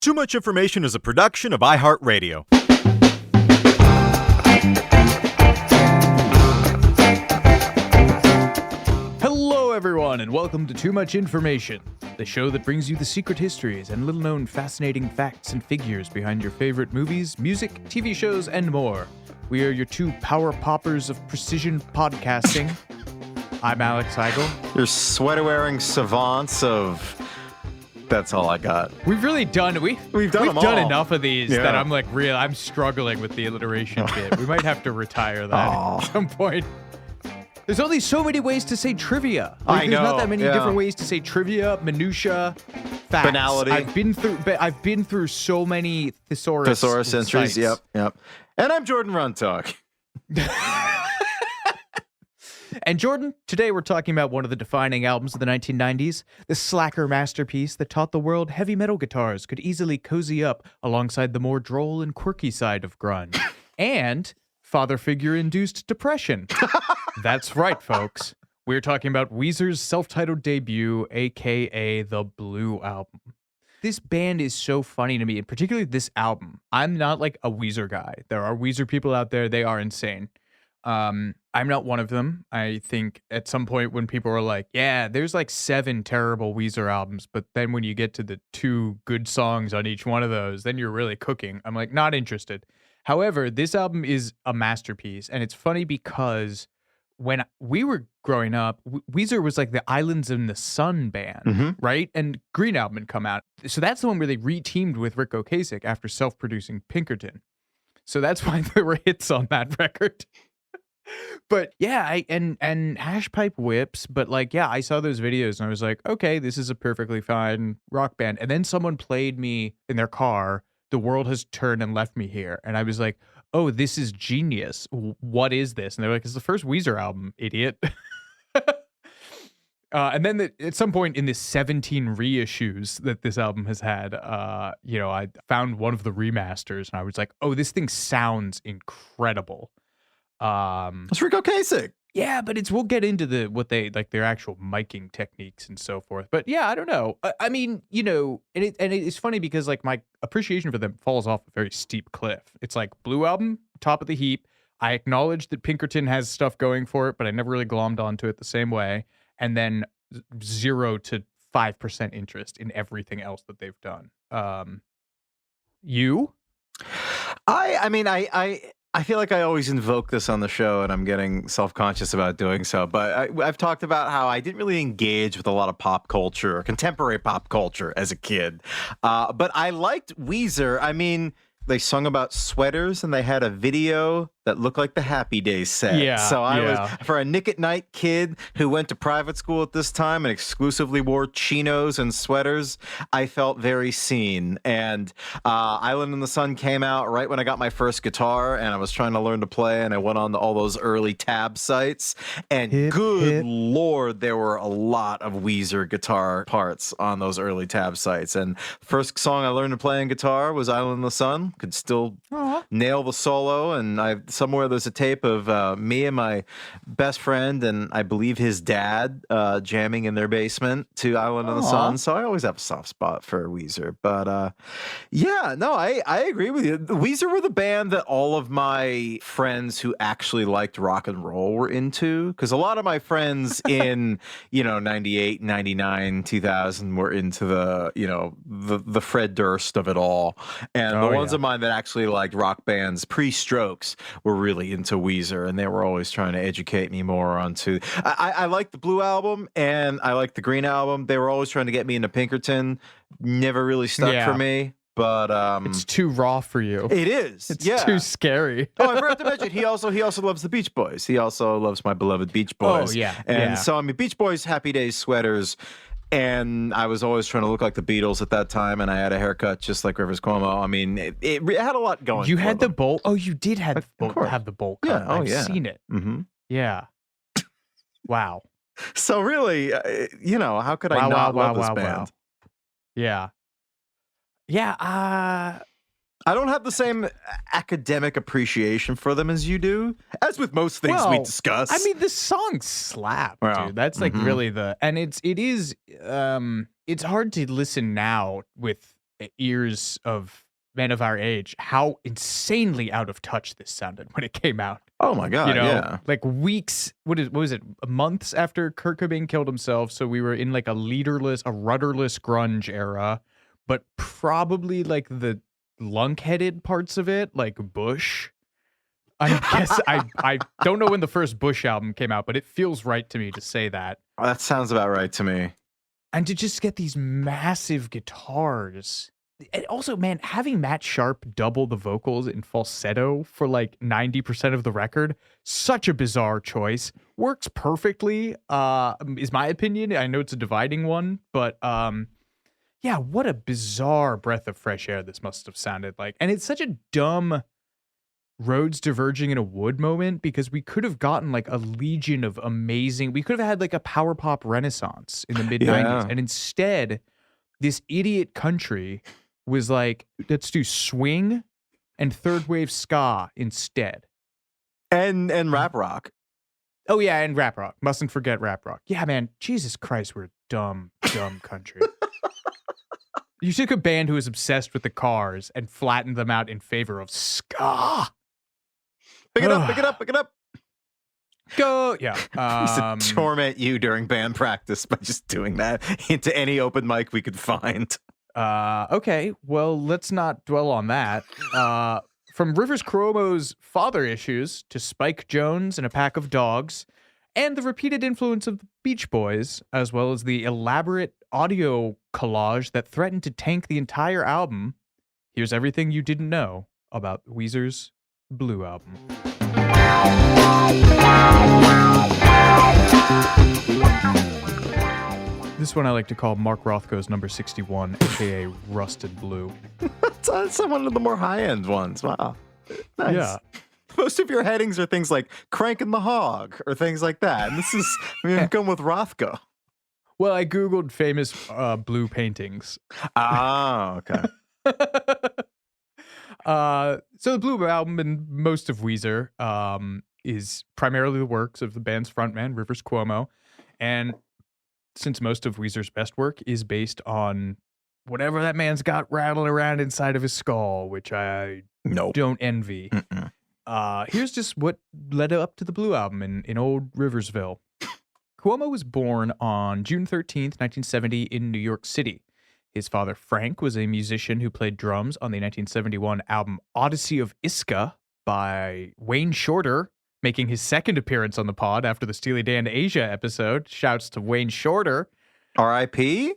Too Much Information is a production of iHeart. Hello, everyone, and welcome to Too Much Information, the show that brings you the secret histories and little-known fascinating facts and figures behind your favorite movies, music, TV shows, and more. We are your two power poppers of precision podcasting. I'm Alex Heigl. You're sweater-wearing savants of... That's all I got. We've really done... We've done all. enough of these that I'm struggling with the alliteration bit. We might have to retire that at some point. There's only so many ways to say trivia. I know. There's not that many different ways to say trivia, minutia, facts. Banality. I've been through so many thesaurus entries. sites. Yep. And I'm Jordan Runtagh. And Jordan, today we're talking about one of the defining albums of the 1990s, the slacker masterpiece that taught the world heavy metal guitars could easily cozy up alongside the more droll and quirky side of grunge, and father figure-induced depression. That's right, folks. We're talking about Weezer's self-titled debut, aka the Blue Album. This band is so funny to me, and particularly this album. I'm not like a Weezer guy. There are Weezer people out there. They are insane. I'm not one of them. I think at some point when people are like, yeah, there's like 7 terrible Weezer albums, but then when you get to the 2 good songs on each one of those, then you're really cooking. I'm like, not interested. However, this album is a masterpiece, and it's funny because when we were growing up, Weezer was like the Islands in the Sun band, right? And Green Album had come out. So that's the one where they re-teamed with Ric Ocasek after self-producing Pinkerton. So that's why there were hits on that record. But yeah, and Hash Pipe Whips, but like, yeah, I saw those videos and I was like, okay, this is a perfectly fine rock band. And then someone played me in their car, The World Has Turned and Left Me Here. And I was like, oh, this is genius. What is this? And they're like, it's the first Weezer album, idiot. And then at some point in the 17 reissues that this album has had, I found one of the remasters and I was like, oh, this thing sounds incredible. It's Ric Ocasek. Yeah, but we'll get into what they like their actual miking techniques and so forth. But yeah, I don't know. I mean, and it's funny because like my appreciation for them falls off a very steep cliff. It's like Blue Album, top of the heap. I acknowledge that Pinkerton has stuff going for it, but I never really glommed onto it the same way. And then 0 to 5% interest in everything else that they've done. You? I feel like I always invoke this on the show, and I'm getting self-conscious about doing so. But I've talked about how I didn't really engage with a lot of pop culture or contemporary pop culture as a kid. But I liked Weezer. I mean, they sung about sweaters, and they had a video that looked like the Happy Days set. Yeah, so I was, for a Nick at Night kid who went to private school at this time and exclusively wore chinos and sweaters, I felt very seen. And Island in the Sun came out right when I got my first guitar, and I was trying to learn to play, and I went on to all those early tab sites. And good Lord, there were a lot of Weezer guitar parts on those early tab sites. And first song I learned to play on guitar was Island in the Sun. Could still nail the solo, and somewhere there's a tape of me and my best friend and I believe his dad jamming in their basement to Island in the Sun. So I always have a soft spot for Weezer. But I agree with you. Weezer were the band that all of my friends who actually liked rock and roll were into, because a lot of my friends in 98, 99, 2000 were into the Fred Durst of it all, and the ones of mine that actually liked rock bands pre-Strokes were really into Weezer, and they were always trying to educate me more onto. I like the Blue Album and I like the Green Album. They were always trying to get me into Pinkerton. Never really stuck for me. But it's too raw for you. It is. It's too scary. I forgot to mention he also loves the Beach Boys. He also loves my beloved Beach Boys. Oh yeah. And so I mean, Beach Boys Happy Days sweaters. And I was always trying to look like the Beatles at that time, and I had a haircut just like Rivers Cuomo. I mean, it had a lot going. You had the bowl. Oh, you did have the bowl cut. Yeah. I've seen it. Mm-hmm. Yeah. Wow. So really, how could I not love this band? Yeah. Yeah. I don't have the same academic appreciation for them as you do, as with most things we discuss. I mean, the songs slap, dude. That's like really and it is it's hard to listen now with ears of men of our age how insanely out of touch this sounded when it came out. Oh my God, yeah. Like weeks, what was it, months after Kurt Cobain killed himself. So we were in like a rudderless grunge era, but probably like the lunk-headed parts of it, like Bush. I don't know when the first Bush album came out, but it feels right to me to say that. That sounds about right to me. And to just get these massive guitars. And also, man, having Matt Sharp double the vocals in falsetto for like 90% of the record, such a bizarre choice. Works perfectly, is my opinion. I know it's a dividing one, but yeah, what a bizarre breath of fresh air this must have sounded like. And it's such a dumb roads diverging in a wood moment, because we could have gotten like a legion of amazing, we could have had like a power pop renaissance in the mid 90s. Yeah. And instead, this idiot country was like, let's do swing and third wave ska instead. And rap rock. Oh yeah, and rap rock. Mustn't forget rap rock. Yeah, man, Jesus Christ, we're a dumb country. You took a band who was obsessed with the Cars and flattened them out in favor of ska. Pick it up, pick it up, pick it up. Go, yeah. I used to torment you during band practice by just doing that into any open mic we could find. Okay, well, let's not dwell on that. From Rivers Cuomo's father issues to Spike Jonze and a Pack of Dogs, and the repeated influence of the Beach Boys, as well as the elaborate audio collage that threatened to tank the entire album, here's everything you didn't know about Weezer's Blue Album. This one I like to call Mark Rothko's number 61, aka Rusted Blue. That's one of the more high-end ones. Wow. Nice. Yeah. Most of your headings are things like Cranking the Hog or things like that. And this is, I'm going with Rothko. Well, I Googled famous blue paintings. Oh, okay. So the Blue Album and most of Weezer is primarily the works of the band's frontman, Rivers Cuomo. And since most of Weezer's best work is based on whatever that man's got rattling around inside of his skull, which I don't envy. Here's just what led up to the Blue Album in old Riversville. Cuomo was born on June 13th, 1970 in New York City. His father, Frank, was a musician who played drums on the 1971 album Odyssey of Iska by Wayne Shorter, making his second appearance on the pod after the Steely Dan Asia episode. Shouts to Wayne Shorter. R.I.P.?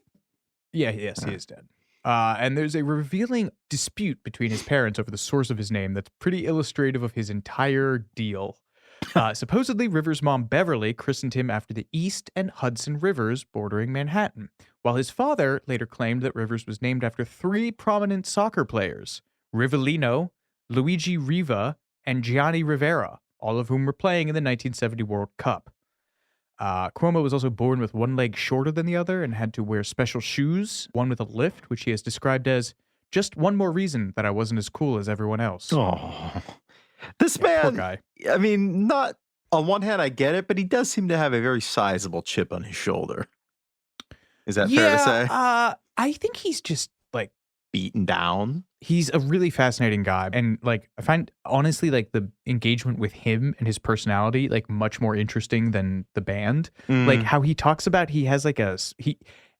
Yeah, yes, he is dead. And there's a revealing dispute between his parents over the source of his name that's pretty illustrative of his entire deal. Supposedly, Rivers' mom, Beverly, christened him after the East and Hudson Rivers bordering Manhattan, while his father later claimed that Rivers was named after three prominent soccer players, Rivellino, Luigi Riva, and Gianni Rivera, all of whom were playing in the 1970 World Cup. Cuomo was also born with one leg shorter than the other and had to wear special shoes, one with a lift, which he has described as just one more reason that I wasn't as cool as everyone else. Oh, this man, poor guy. I mean, not on one hand, I get it, but he does seem to have a very sizable chip on his shoulder. Is that fair to say? I think he's just like beaten down. He's a really fascinating guy. And like, I find honestly, like the engagement with him and his personality, like much more interesting than the band. Like how he talks about, he has like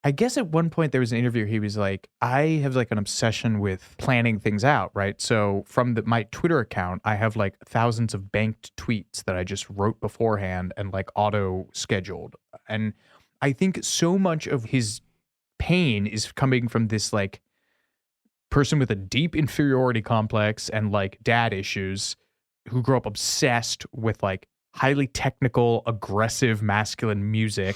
I guess at one point there was an interview, he was like, I have like an obsession with planning things out, right? So from my Twitter account, I have like thousands of banked tweets that I just wrote beforehand and like auto scheduled. And I think so much of his pain is coming from this like person with a deep inferiority complex and like dad issues who grew up obsessed with like highly technical, aggressive, masculine music,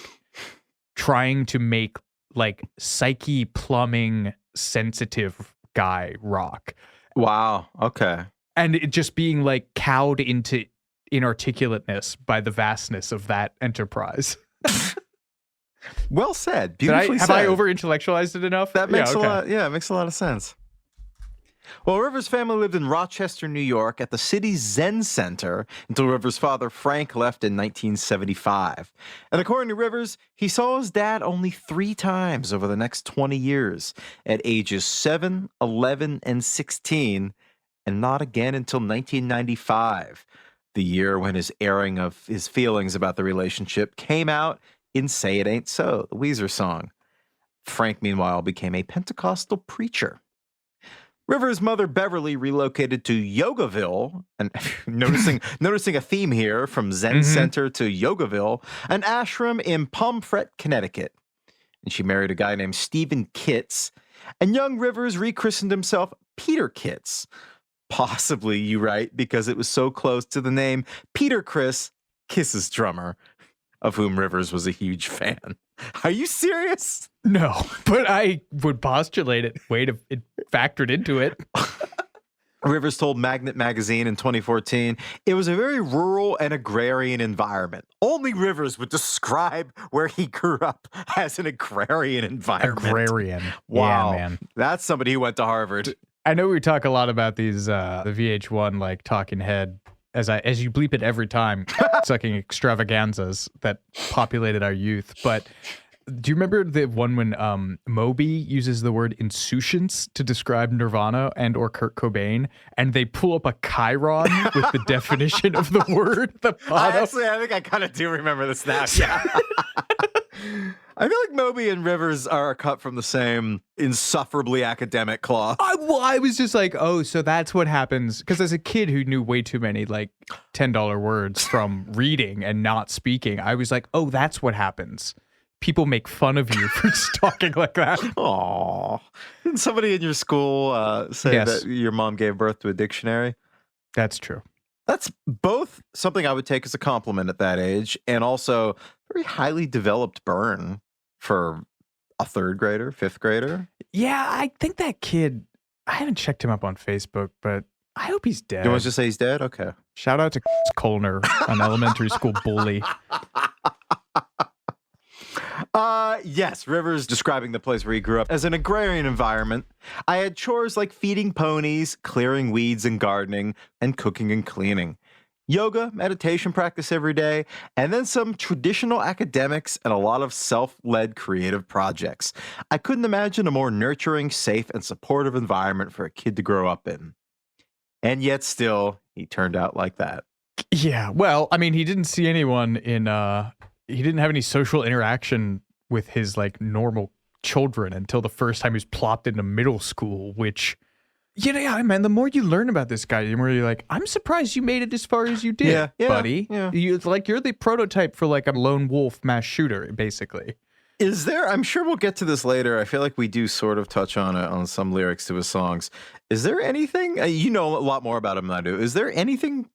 trying to make like psyche plumbing sensitive guy rock. Wow. Okay. And it just being like cowed into inarticulateness by the vastness of that enterprise. Well said. Beautifully said. Have I over intellectualized it enough? That makes a lot. Yeah, it makes a lot of sense. Well, Rivers' family lived in Rochester, New York at the city's Zen Center until Rivers' father, Frank, left in 1975. And according to Rivers, he saw his dad only 3 times over the next 20 years, at ages 7, 11, and 16, and not again until 1995, the year when his airing of his feelings about the relationship came out in Say It Ain't So, the Weezer song. Frank, meanwhile, became a Pentecostal preacher. Rivers' mother, Beverly, relocated to Yogaville, and noticing a theme here from Zen Center to Yogaville, an ashram in Pomfret, Connecticut. And she married a guy named Stephen Kitts, and young Rivers rechristened himself Peter Kitts. Possibly, you write, because it was so close to the name Peter Criss, Kiss's drummer, of whom Rivers was a huge fan. Are you serious? No, but I would postulate it. Wait, if it factored into it. Rivers told Magnet Magazine in 2014, it was a very rural and agrarian environment. Only Rivers would describe where he grew up as an agrarian environment. Agrarian. Wow. Yeah, man. That's somebody who went to Harvard. I know we talk a lot about these, the VH1, like, talking head, as you bleep it every time, sucking extravaganzas that populated our youth. But do you remember the one when Moby uses the word insouciance to describe Nirvana and or Kurt Cobain, and they pull up a chyron with the definition of the word? The I think I kind of do remember this now. Yeah. I feel like Moby and Rivers are cut from the same insufferably academic cloth. I was just like, oh, so that's what happens. Because as a kid who knew way too many like $10 words from reading and not speaking, I was like, oh, that's what happens. People make fun of you for just talking like that. Aw. Didn't somebody in your school say that your mom gave birth to a dictionary? That's true. That's both something I would take as a compliment at that age, and also very highly developed burn for a 3rd grader, 5th grader. Yeah, I think that kid, I haven't checked him up on Facebook, but I hope he's dead. You want to just say he's dead? Okay. Shout out to Colner, an elementary school bully. Yes, Rivers describing the place where he grew up as an agrarian environment. I had chores like feeding ponies, clearing weeds and gardening, and cooking and cleaning. Yoga, meditation practice every day, and then some traditional academics and a lot of self-led creative projects. I couldn't imagine a more nurturing, safe, and supportive environment for a kid to grow up in. And yet still, he turned out like that. Yeah, well, I mean, he didn't see anyone in, he didn't have any social interaction with his, like, normal children until the first time he was plopped into middle school, which... Yeah, man, the more you learn about this guy, the more you're like, I'm surprised you made it as far as you did, buddy. Yeah. You're the prototype for, like, a lone wolf mass shooter, basically. Is there, I'm sure we'll get to this later, I feel like we do sort of touch on it on some lyrics to his songs. Is there anything, you know a lot more about him than I do, is there anything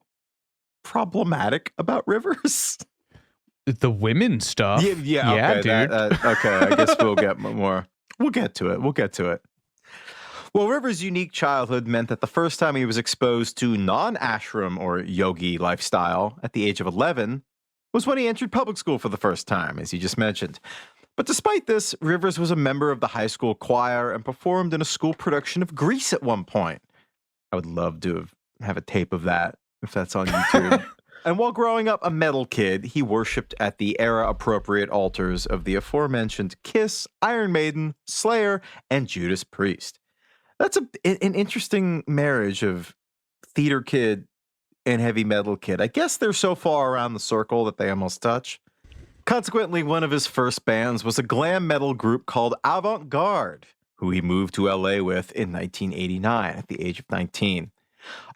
problematic about Rivers? The women stuff. Yeah, okay, dude. Okay, I guess we'll get more. We'll get to it. Well, Rivers' unique childhood meant that the first time he was exposed to non-ashram or yogi lifestyle at the age of 11 was when he entered public school for the first time, as you just mentioned. But despite this, Rivers was a member of the high school choir and performed in a school production of Grease at one point. I would love to have a tape of that, if that's on YouTube. And while growing up a metal kid, he worshipped at the era-appropriate altars of the aforementioned Kiss, Iron Maiden, Slayer, and Judas Priest. That's an interesting marriage of theater kid and heavy metal kid. I guess they're so far around the circle that they almost touch. Consequently, one of his first bands was a glam metal group called Avant Garde, who he moved to LA with in 1989 at the age of 19.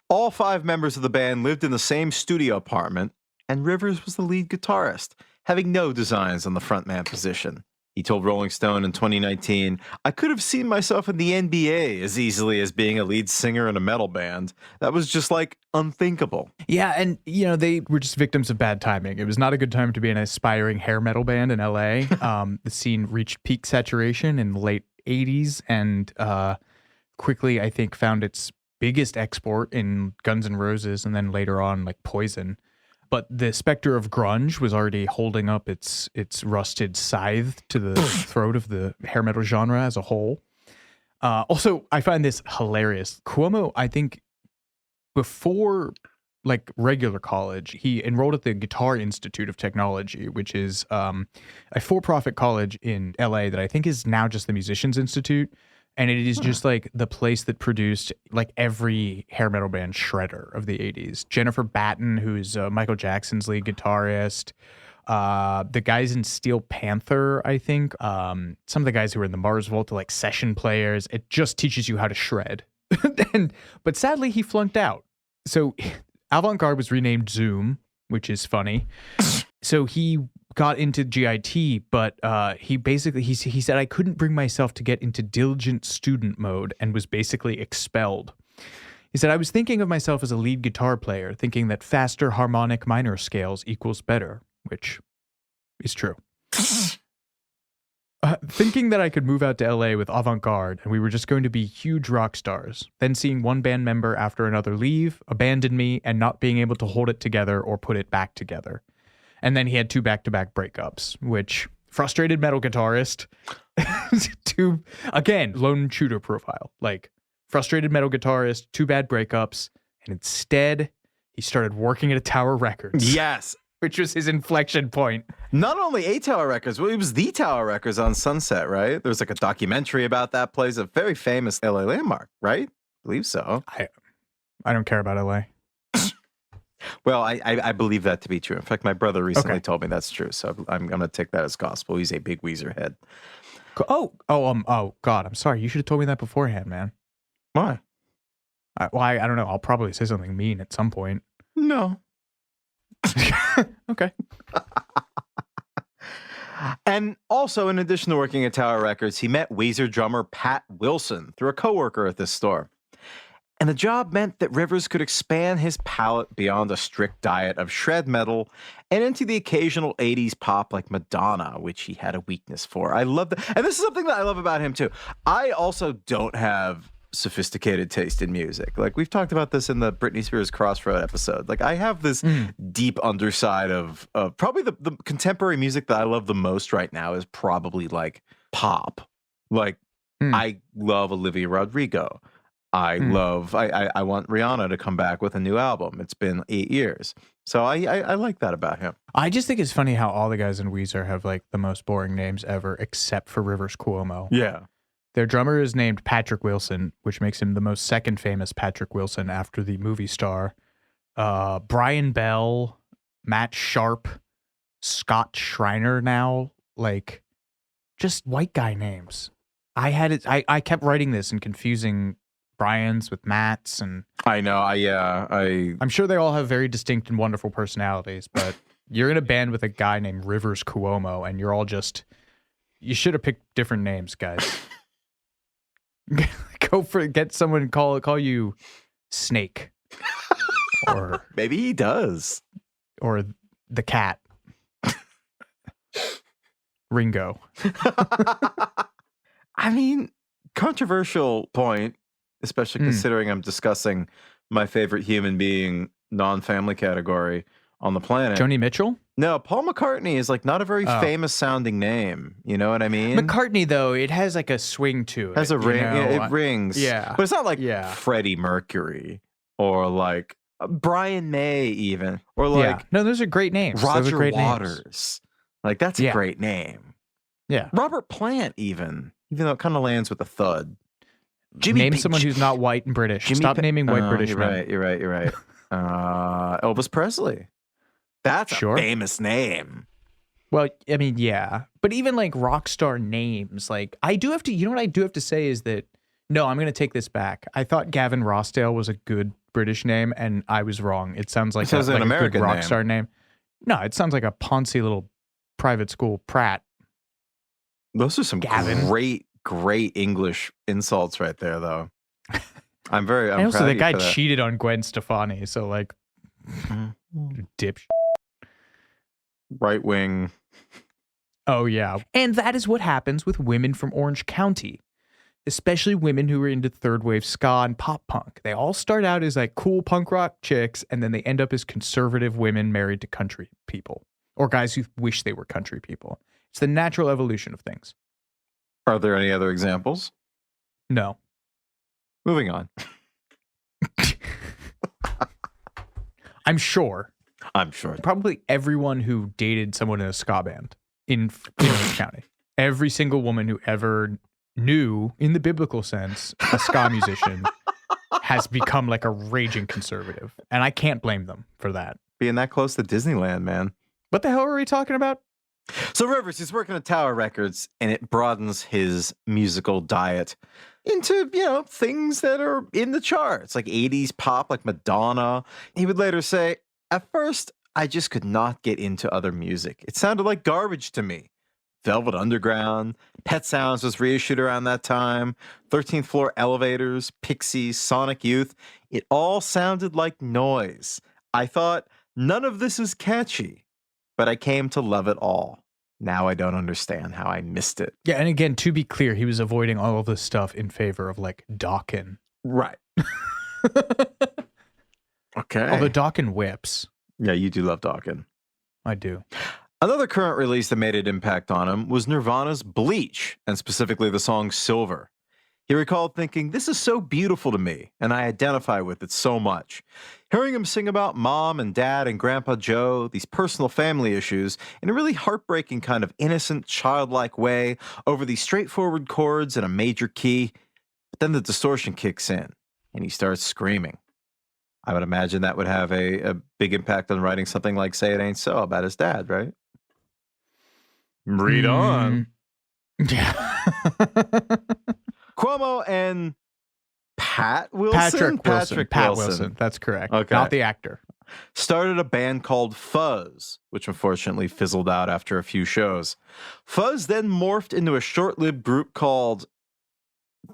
All 5 members of the band lived in the same studio apartment, and Rivers was the lead guitarist, having no designs on the frontman position. He told Rolling Stone in 2019, I could have seen myself in the NBA as easily as being a lead singer in a metal band. That was just like unthinkable. Yeah, and they were just victims of bad timing. It was not a good time to be an aspiring hair metal band in LA. The scene reached peak saturation in the late 80s and quickly, I think, found its biggest export in Guns N' Roses and then later on like Poison. But the specter of grunge was already holding up its rusted scythe to the throat of the hair metal genre as a whole. Also, I find this hilarious. Cuomo, I think, before like regular college, he enrolled at the Guitar Institute of Technology, which is a for-profit college in LA that I think is now just the Musicians Institute. And it is just like the place that produced like every hair metal band shredder of the 80s. Jennifer Batten, who's Michael Jackson's lead guitarist. The guys in Steel Panther, I think. Some of the guys who were in the Mars Volta, like session players. It just teaches you how to shred. But sadly, he flunked out. So Avant-Garde was renamed Zoom, which is funny. So he got into GIT, but he said, I couldn't bring myself to get into diligent student mode and was basically expelled. He said, I was thinking of myself as a lead guitar player, thinking that faster harmonic minor scales equals better, which is true. Thinking that I could move out to LA with Avant-Garde and we were just going to be huge rock stars, then seeing one band member after another leave, abandon me, and not being able to hold it together or put it back together. And then he had 2 back-to-back breakups, which frustrated metal guitarist. Again, lone shooter profile. Like, frustrated metal guitarist, 2 bad breakups, and instead, he started working at a Tower Records. Yes. Which was his inflection point. Not only a Tower Records, well, it was the Tower Records on Sunset, right? There was like a documentary about that place, a very famous LA landmark, right? I believe so. I don't care about LA. Well, I believe that to be true. In fact, my brother recently told me that's true, so I'm going to take that as gospel. He's a big Weezer head. Oh, God, I'm sorry. You should have told me that beforehand, man. Why? I don't know. I'll probably say something mean at some point. No. Okay. And also, in addition to working at Tower Records, he met Weezer drummer Pat Wilson through a coworker at this store. And the job meant that Rivers could expand his palette beyond a strict diet of shred metal and into the occasional 80s pop like Madonna, which he had a weakness for. I love that. And this is something that I love about him, too. I also don't have sophisticated taste in music. Like, we've talked about this in the Britney Spears Crossroad episode. Like, I have this deep underside of probably the contemporary music that I love the most right now is probably, like, pop. Like, I love Olivia Rodrigo. I want Rihanna to come back with a new album. It's been 8 years. So I like that about him. I just think it's funny how all the guys in Weezer have like the most boring names ever, except for Rivers Cuomo. Yeah. Their drummer is named Patrick Wilson, which makes him the most second famous Patrick Wilson after the movie star. Brian Bell, Matt Sharp, Scott Schreiner now, like just white guy names. I kept writing this and confusing Brian's with Matt's, and I know. I'm sure they all have very distinct and wonderful personalities, but you're in a band with a guy named Rivers Cuomo, and you're all just, you should have picked different names, guys. Get someone call you Snake, or maybe he does, or the cat, Ringo. I mean, controversial point. Especially considering I'm discussing my favorite human being non-family category on the planet. Joni Mitchell? No, Paul McCartney is like not a very famous sounding name. You know what I mean? McCartney, though, it has like a swing to it. Has a ring. You know? Yeah, it rings. Yeah. But it's not like Freddie Mercury or like Brian May even. Or like no, those are great names. Roger great Waters. Names. Like that's a great name. Yeah. Robert Plant even though it kind of lands with a thud. Name someone who's not white and British. Stop naming white British men. You're right. Elvis Presley. That's a famous name. Well, I mean, yeah. But even like rock star names, like I do have to, you know what I do have to say is that, no, I'm going to take this back. I thought Gavin Rossdale was a good British name, and I was wrong. It sounds like, an American good rock star name. No, it sounds like a poncy little private school Pratt. Those are some great English insults right there, though. I'm and also, the guy cheated on Gwen Stefani, so like, dip. Right wing. Oh, yeah. And that is what happens with women from Orange County, especially women who are into third wave ska and pop punk. They all start out as like cool punk rock chicks, and then they end up as conservative women married to country people, or guys who wish they were country people. It's the natural evolution of things. Are there any other examples? No. Moving on. I'm sure Probably. everyone who dated someone in a ska band in Orange County, every single woman who ever knew, in the biblical sense, a ska musician has become like a raging conservative. And I can't blame them for that. Being that close to Disneyland, man. What the hell are we talking about? So Rivers, he's working at Tower Records, and it broadens his musical diet into, things that are in the charts, like 80s pop, like Madonna. He would later say, at first, I just could not get into other music. It sounded like garbage to me. Velvet Underground, Pet Sounds was reissued around that time, 13th Floor Elevators, Pixies, Sonic Youth. It all sounded like noise. I thought, none of this is catchy, but I came to love it all. Now I don't understand how I missed it. Yeah, and again, to be clear, he was avoiding all of this stuff in favor of like Dawkins. Right. Okay. Although Dawkins whips. Yeah, you do love Dawkins. I do. Another current release that made an impact on him was Nirvana's Bleach, and specifically the song Silver. He recalled thinking, this is so beautiful to me, and I identify with it so much. Hearing him sing about mom and dad and Grandpa Joe, these personal family issues, in a really heartbreaking kind of innocent, childlike way, over these straightforward chords in a major key, but then the distortion kicks in, and he starts screaming. I would imagine that would have a big impact on writing something like Say It Ain't So about his dad, right? Read on. Yeah. Cuomo and Pat Wilson? Patrick Wilson. That's correct. Okay. Not the actor. Started a band called Fuzz, which unfortunately fizzled out after a few shows. Fuzz then morphed into a short-lived group called,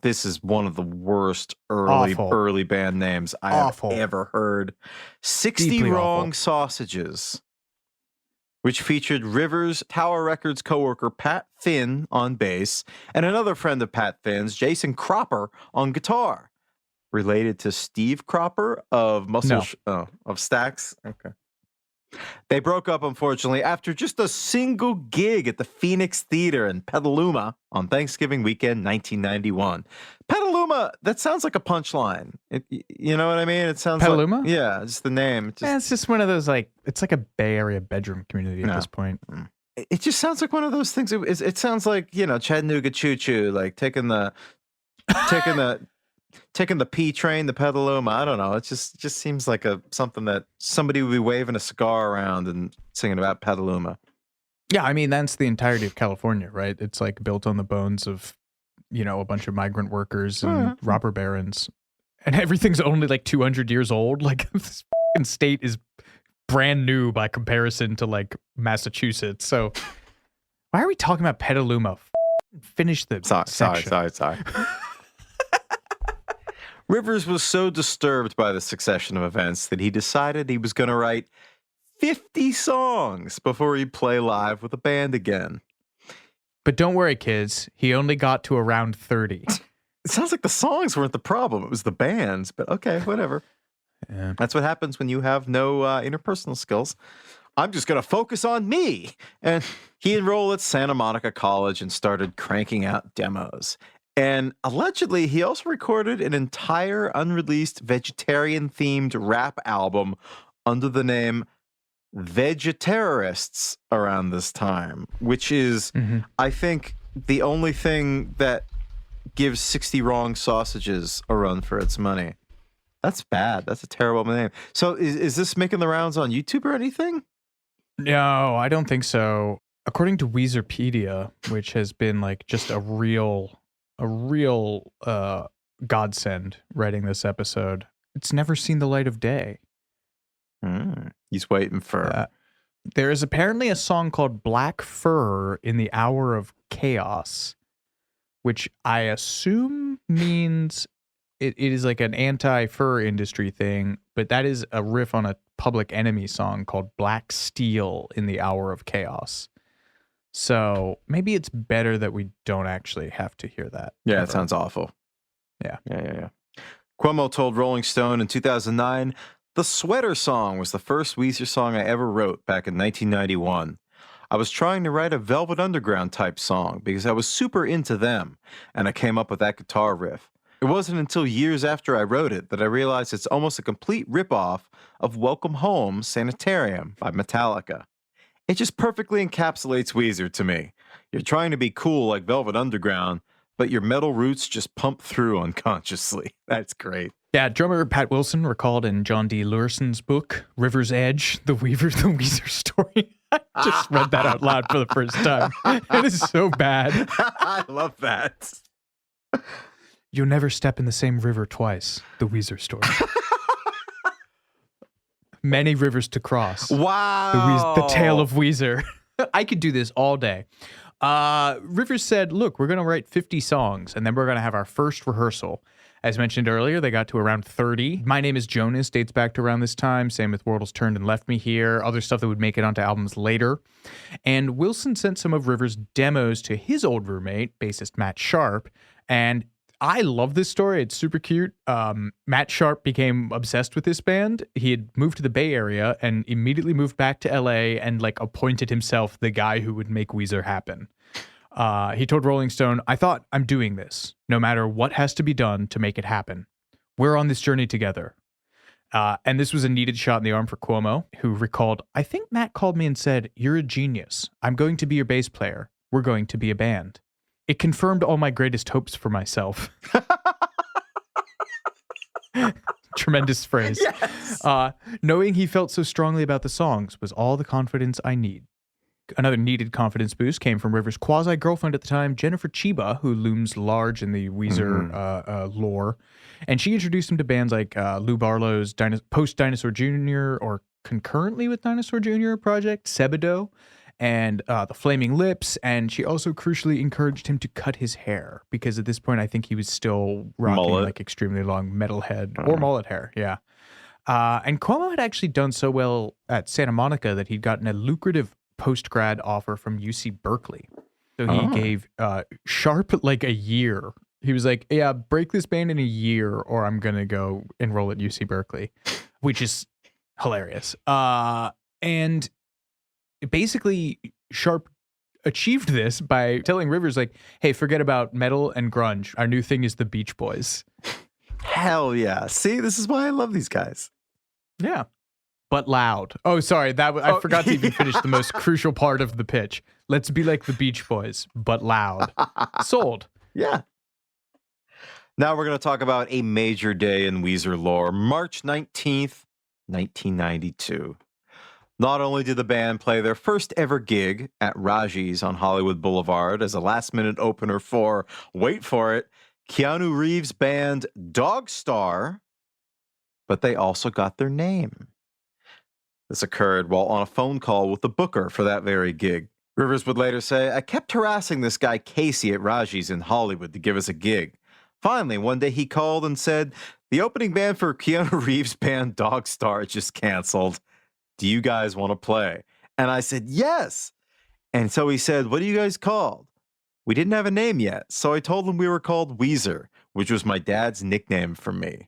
this is one of the worst early band names I have ever heard, 60 Deeply Wrong awful. Sausages, which featured Rivers Tower Records coworker Pat Finn on bass and another friend of Pat Finn's, Jason Cropper, on guitar. Related to Steve Cropper of of Stax. Okay. They broke up, unfortunately, after just a single gig at the Phoenix Theater in Petaluma on Thanksgiving weekend, 1991. Petaluma, that sounds like a punchline. You know what I mean? It sounds Petaluma? like, yeah, just the name. It's just one of those, like, it's like a Bay Area bedroom community at this point. It just sounds like one of those things. It sounds like, Chattanooga Choo Choo, like taking the P train to Petaluma. I don't know. It just seems like something that somebody would be waving a cigar around and singing about Petaluma. Yeah, I mean, that's the entirety of California, right? It's like built on the bones of, a bunch of migrant workers and robber barons. And everything's only like 200 years old. Like, this fucking state is brand new by comparison to like Massachusetts. So why are we talking about Petaluma? Finish the section. Sorry. Rivers was so disturbed by the succession of events that he decided he was going to write 50 songs before he'd play live with a band again. But don't worry, kids. He only got to around 30. It sounds like the songs weren't the problem. It was the bands, but okay, whatever. Yeah. That's what happens when you have no interpersonal skills. I'm just going to focus on me. And he enrolled at Santa Monica College and started cranking out demos. And allegedly, he also recorded an entire unreleased vegetarian-themed rap album under the name Vegetarists around this time, which is, I think, the only thing that gives 60 Wrong Sausages a run for its money. That's bad. That's a terrible name. So is this making the rounds on YouTube or anything? No, I don't think so. According to Weezerpedia, which has been like just a real godsend writing this episode, it's never seen the light of day. He's waiting for... there is apparently a song called Black Fur in the Hour of Chaos, which I assume means it is like an anti-fur industry thing, but that is a riff on a Public Enemy song called Black Steel in the Hour of Chaos. So maybe it's better that we don't actually have to hear that. Yeah, it sounds awful. Yeah. Cuomo told Rolling Stone in 2009, "The Sweater Song was the first Weezer song I ever wrote back in 1991. I was trying to write a Velvet Underground type song because I was super into them, and I came up with that guitar riff. It wasn't until years after I wrote it that I realized it's almost a complete ripoff of Welcome Home Sanitarium by Metallica. It just perfectly encapsulates Weezer to me. You're trying to be cool like Velvet Underground, but your metal roots just pump through unconsciously. That's great. Yeah, drummer Pat Wilson recalled in John D. Lewison's book, River's Edge, the Weezer story. I just read that out loud for the first time. It is so bad. I love that. You'll never step in the same river twice, the Weezer story. Many rivers to cross. Wow. The tale of Weezer. I could do this all day. Rivers said, look, we're going to write 50 songs, and then we're going to have our first rehearsal. As mentioned earlier, they got to around 30. My Name is Jonas dates back to around this time. Same with World Has Turned and Left Me Here. Other stuff that would make it onto albums later. And Wilson sent some of Rivers' demos to his old roommate, bassist Matt Sharp. And I love this story. It's super cute. Matt Sharp became obsessed with this band. He had moved to the Bay Area and immediately moved back to LA and appointed himself the guy who would make Weezer happen. He told Rolling Stone, I thought, I'm doing this, no matter what has to be done to make it happen. We're on this journey together. And this was a needed shot in the arm for Cuomo, who recalled, I think Matt called me and said, you're a genius. I'm going to be your bass player. We're going to be a band. It confirmed all my greatest hopes for myself. Tremendous phrase. Yes. Knowing he felt so strongly about the songs was all the confidence I need. Another needed confidence boost came from Rivers' quasi-girlfriend at the time, Jennifer Chiba, who looms large in the Weezer lore. And she introduced him to bands like Lou Barlow's post-Dinosaur Jr. or concurrently with Dinosaur Jr. project, Sebado, and the Flaming Lips. And she also crucially encouraged him to cut his hair, because at this point I think he was still rocking extremely long metal head or mullet hair. Yeah. And Cuomo had actually done so well at Santa Monica that he'd gotten a lucrative post-grad offer from UC Berkeley. So he gave Sharp a year. He was like, yeah, break this band in a year or I'm going to go enroll at UC Berkeley, which is hilarious. And basically Sharp achieved this by telling Rivers hey, forget about metal and grunge. Our new thing is the Beach Boys. Hell yeah. See, this is why I love these guys. Yeah. But loud. Oh, sorry. I forgot to even finish the most crucial part of the pitch. Let's be like the Beach Boys, but loud. Sold. Yeah. Now we're going to talk about a major day in Weezer lore. March 19th, 1992. Not only did the band play their first ever gig at Raji's on Hollywood Boulevard as a last-minute opener for, wait for it, Keanu Reeves' band Dog Star, but they also got their name. This occurred while on a phone call with the booker for that very gig. Rivers would later say, I kept harassing this guy Casey at Raji's in Hollywood to give us a gig. Finally, one day he called and said, the opening band for Keanu Reeves' band Dog Star just canceled. Do you guys want to play? And I said, yes. And so he said, what are you guys called? We didn't have a name yet, so I told him we were called Weezer, which was my dad's nickname for me.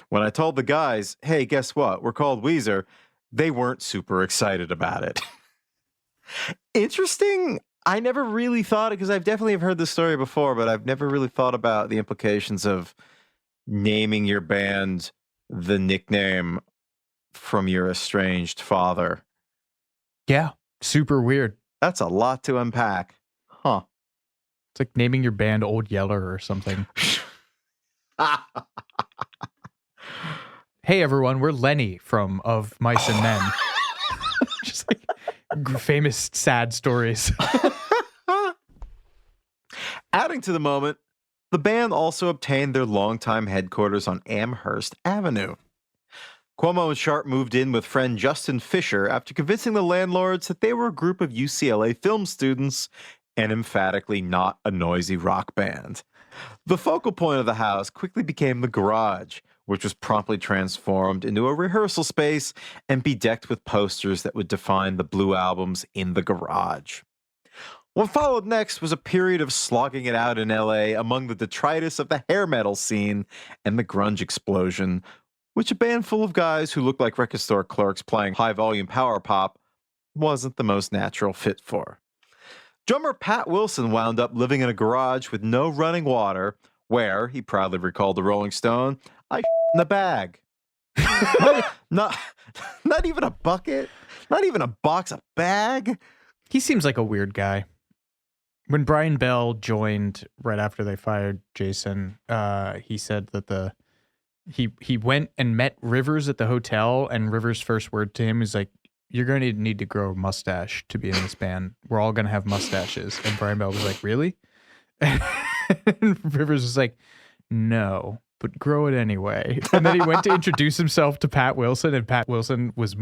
When I told the guys, hey, guess what? We're called Weezer, they weren't super excited about it. Interesting. I never really thought it, because I've definitely heard this story before, but I've never really thought about the implications of naming your band the nickname from your estranged father. Yeah. Super weird. That's a lot to unpack. Huh. It's like naming your band Old Yeller or something. Hey, everyone, we're Lenny from Of Mice and Men. Just famous sad stories. Adding to the moment, the band also obtained their longtime headquarters on Amherst Avenue. Cuomo and Sharp moved in with friend Justin Fisher after convincing the landlords that they were a group of UCLA film students and emphatically not a noisy rock band. The focal point of the house quickly became the garage, which was promptly transformed into a rehearsal space and bedecked with posters that would define the Blue albums in the garage. What followed next was a period of slogging it out in LA among the detritus of the hair metal scene and the grunge explosion, which a band full of guys who looked like record store clerks playing high-volume power pop wasn't the most natural fit for. Drummer Pat Wilson wound up living in a garage with no running water, where, he proudly recalled the Rolling Stone, I in the bag. not, not even a bucket, not even a box, a bag. He seems like a weird guy. When Brian Bell joined right after they fired Jason, he said that he went and met Rivers at the hotel, and Rivers' first word to him was like, "You're going to need to grow a mustache to be in this band. We're all going to have mustaches." And Brian Bell was like, "Really?" And Rivers was like, "No, but grow it anyway." And then he went to introduce himself to Pat Wilson, and Pat Wilson was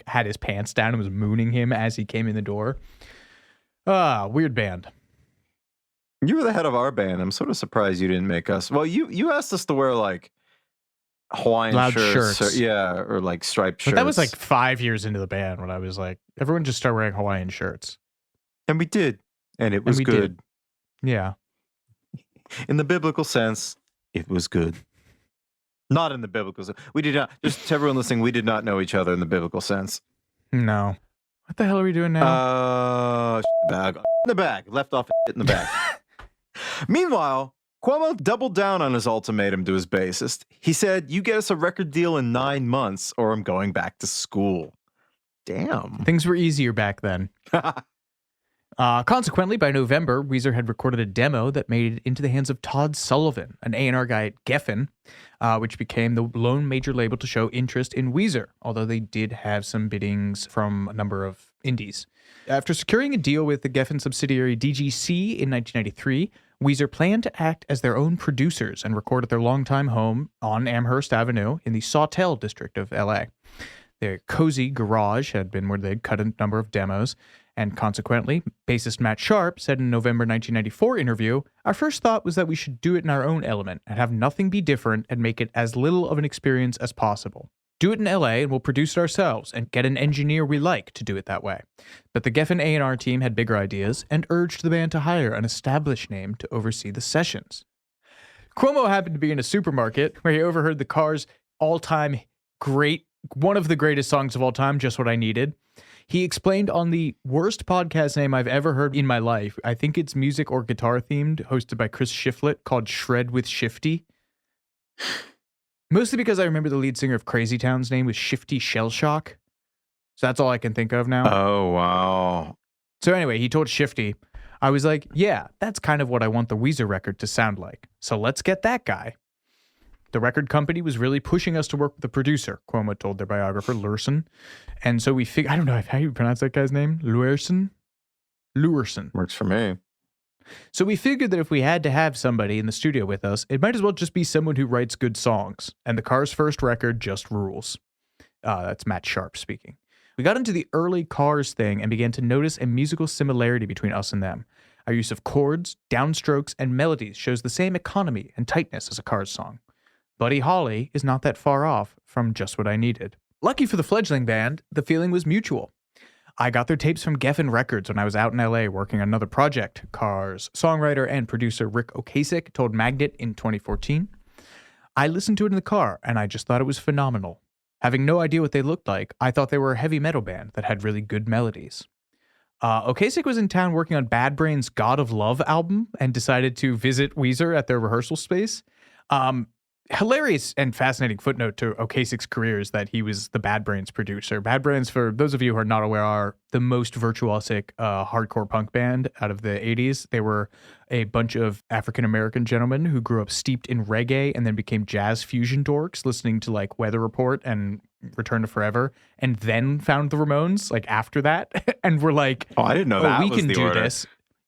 had his pants down and was mooning him as he came in the door. Weird band. You were the head of our band. I'm sort of surprised you didn't make us. Well, you asked us to wear like Hawaiian Loud shirts. shirts. Or like striped shirts. But that was like 5 years into the band when I was like, everyone just started wearing Hawaiian shirts. And we did. And it was good. Yeah. In the biblical sense, it was good. Not in the biblical sense. We did not, just to everyone listening, we did not know each other in the biblical sense. No. What the hell are we doing now? Bag. In the bag. Left off in the bag. Meanwhile, Cuomo doubled down on his ultimatum to his bassist. He said, "You get us a record deal in 9 months or I'm going back to school." Damn. Things were easier back then. Consequently, by November, Weezer had recorded a demo that made it into the hands of Todd Sullivan, an A&R guy at Geffen, which became the lone major label to show interest in Weezer, although they did have some biddings from a number of indies. After securing a deal with the Geffen subsidiary DGC in 1993, Weezer planned to act as their own producers and record at their longtime home on Amherst Avenue in the Sawtell district of LA. Their cozy garage had been where they'd cut a number of demos, and consequently, bassist Matt Sharp said in a November 1994 interview, "Our first thought was that we should do it in our own element and have nothing be different and make it as little of an experience as possible. Do it in LA and we'll produce it ourselves and get an engineer we like to do it that way." But the Geffen A&R team had bigger ideas and urged the band to hire an established name to oversee the sessions. Cuomo happened to be in a supermarket where he overheard the Cars' all-time great, one of the greatest songs of all time, "Just What I Needed." He explained on the worst podcast name I've ever heard in my life. I think it's music or guitar themed, hosted by Chris Shiflett, called Shred with Shifty. Mostly because I remember the lead singer of Crazy Town's name was Shifty Shellshock. So that's all I can think of now. Oh, wow. So anyway, he told Shifty, I was like, yeah, that's kind of what I want the Weezer record to sound like. So let's get that guy. The record company was really pushing us to work with the producer, Cuomo told their biographer, Lurson. And so we figured, I don't know how you pronounce that guy's name, Lurson? Works for me. So we figured that if we had to have somebody in the studio with us, it might as well just be someone who writes good songs. And the Cars' first record just rules. That's Matt Sharp speaking. We got into the early Cars thing and began to notice a musical similarity between us and them. Our use of chords, downstrokes, and melodies shows the same economy and tightness as a Cars song. Buddy Holly is not that far off from Just What I Needed. Lucky for the fledgling band, the feeling was mutual. I got their tapes from Geffen Records when I was out in LA working on another project. Cars songwriter and producer Ric Ocasek told Magnet in 2014, I listened to it in the car and I just thought it was phenomenal. Having no idea what they looked like, I thought they were a heavy metal band that had really good melodies. Ocasek was in town working on Bad Brains' God of Love album and decided to visit Weezer at their rehearsal space. Hilarious and fascinating footnote to Ocasek's career is that he was the Bad Brains producer. Bad Brains, for those of you who are not aware, are the most virtuosic hardcore punk band out of the 80s. They were a bunch of African-American gentlemen who grew up steeped in reggae and then became jazz fusion dorks, listening to like Weather Report and Return to Forever, and then found the Ramones like after that and were like, oh, I didn't know that we was can the do order. this.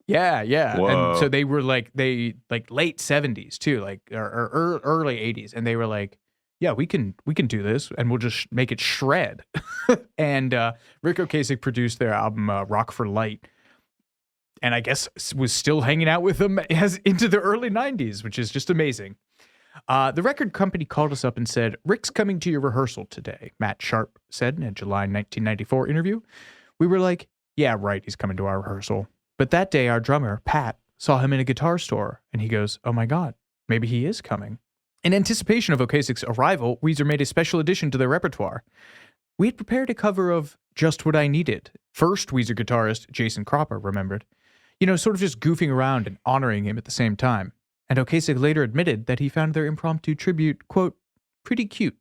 Yeah. Whoa. And so they were like, late 70s too, like or early 80s. And they were like, yeah, we can do this and we'll just make it shred. And Ric Ocasek produced their album Rock for Light. And I guess was still hanging out with them as into the early 90s, which is just amazing. The record company called us up and said, Rick's coming to your rehearsal today, Matt Sharp said in a July 1994 interview. We were like, yeah, right, he's coming to our rehearsal. But that day, our drummer, Pat, saw him in a guitar store, and he goes, oh my God, maybe he is coming. In anticipation of Ocasek's arrival, Weezer made a special addition to their repertoire. We had prepared a cover of Just What I Needed. First Weezer guitarist Jason Cropper remembered. Sort of just goofing around and honoring him at the same time. And Ocasek later admitted that he found their impromptu tribute, quote, pretty cute.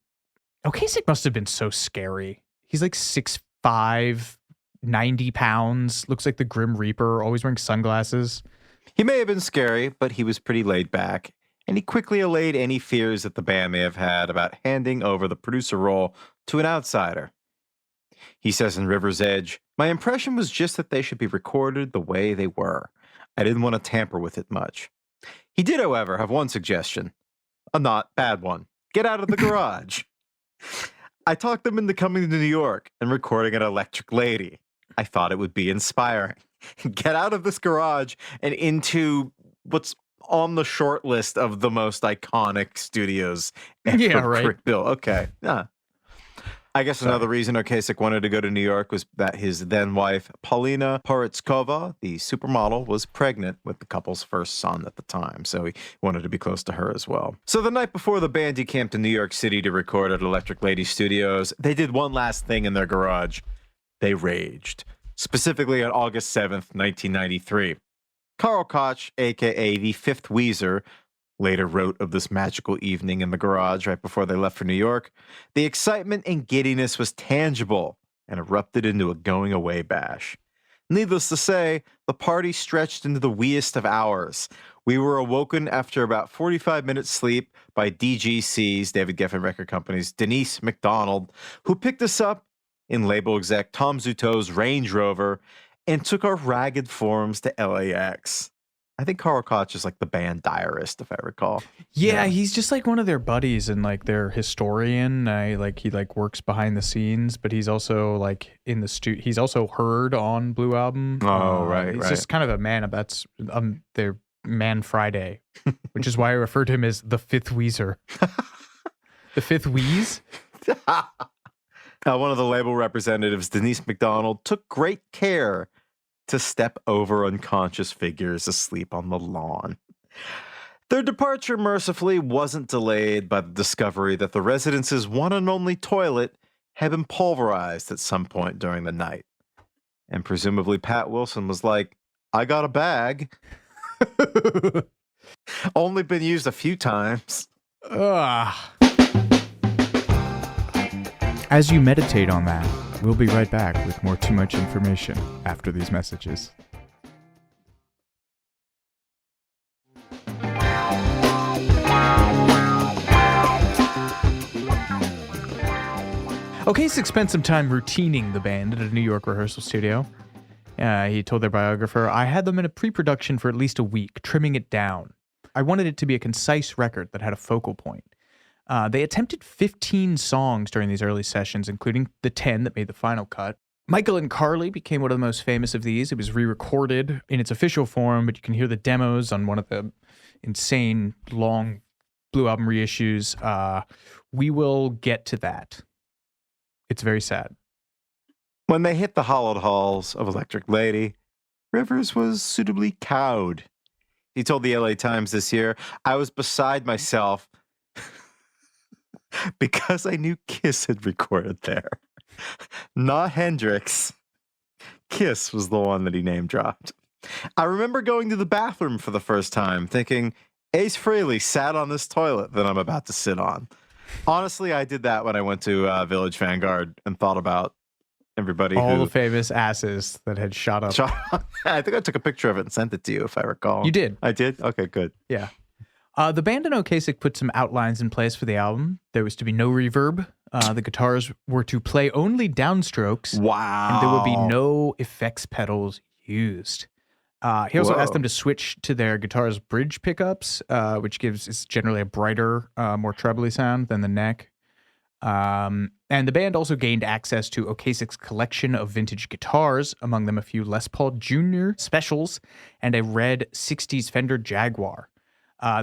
Ocasek must have been so scary. He's like 6'5", 90 pounds, looks like the Grim Reaper, always wearing sunglasses. He may have been scary, but he was pretty laid back, and he quickly allayed any fears that the band may have had about handing over the producer role to an outsider. He says in River's Edge, "My impression was just that they should be recorded the way they were. I didn't want to tamper with it much." He did, however, have one suggestion. A not bad one. Get out of the garage. I talked them into coming to New York and recording an Electric Lady. I thought it would be inspiring. Get out of this garage and into what's on the short list of the most iconic studios ever Yeah, right. built. Okay. Yeah. I guess another reason Ocasek wanted to go to New York was that his then-wife, Paulina Porizkova, the supermodel, was pregnant with the couple's first son at the time, so he wanted to be close to her as well. So the night before the band decamped to New York City to record at Electric Lady Studios, they did one last thing in their garage. They raged, specifically on August 7th, 1993. Carl Koch, a.k.a. the Fifth Weezer, later wrote of this magical evening in the garage right before they left for New York. The excitement and giddiness was tangible and erupted into a going-away bash. Needless to say, the party stretched into the weeest of hours. We were awoken after about 45 minutes sleep by DGC's, David Geffen Record Company's, Denise McDonald, who picked us up in label exec Tom Zutaut's Range Rover and took our ragged forms to LAX. I think Carl Koch is like the band diarist, if I recall. Yeah, he's just like one of their buddies and like their historian. He works behind the scenes, but he's also like in the studio. He's also heard on Blue Album. Oh, right, He's right. just kind of a man. That's their Man Friday, which is why I refer to him as the Fifth Weezer. The Fifth Wheeze? One of the label representatives, Denise McDonald, took great care to step over unconscious figures asleep on the lawn. Their departure, mercifully, wasn't delayed by the discovery that the residence's one and only toilet had been pulverized at some point during the night. And presumably Pat Wilson was like, "I got a bag." Only been used a few times. As you meditate on that, we'll be right back with more Too Much Information after these messages. Ocasek spent some time routining the band at a New York rehearsal studio. He told their biographer, "I had them in a pre-production for at least a week, trimming it down. I wanted it to be a concise record that had a focal point. They attempted 15 songs during these early sessions, including the 10 that made the final cut. Michael and Carly became one of the most famous of these. It was re-recorded in its official form, but you can hear the demos on one of the insane long Blue Album reissues. We will get to that. It's very sad. When they hit the hollowed halls of Electric Lady, Rivers was suitably cowed. He told the LA Times this year, "I was beside myself because I knew Kiss had recorded there. Not Hendrix. Kiss was the one that he name dropped. I remember going to the bathroom for the first time thinking, Ace Frehley sat on this toilet that I'm about to sit on. Honestly, I did that when I went to Village Vanguard and thought about everybody All the famous asses that had shot up. I think I took a picture of it and sent it to you, if I recall. You did. I did? Okay, good. Yeah. The band and Ocasek put some outlines in place for the album. There was to be no reverb. The guitars were to play only downstrokes. Wow. And there would be no effects pedals used. He also asked them to switch to their guitar's bridge pickups, which is generally a brighter, more trebly sound than the neck. And the band also gained access to Ocasek's collection of vintage guitars, among them a few Les Paul Jr. specials and a red 60s Fender Jaguar.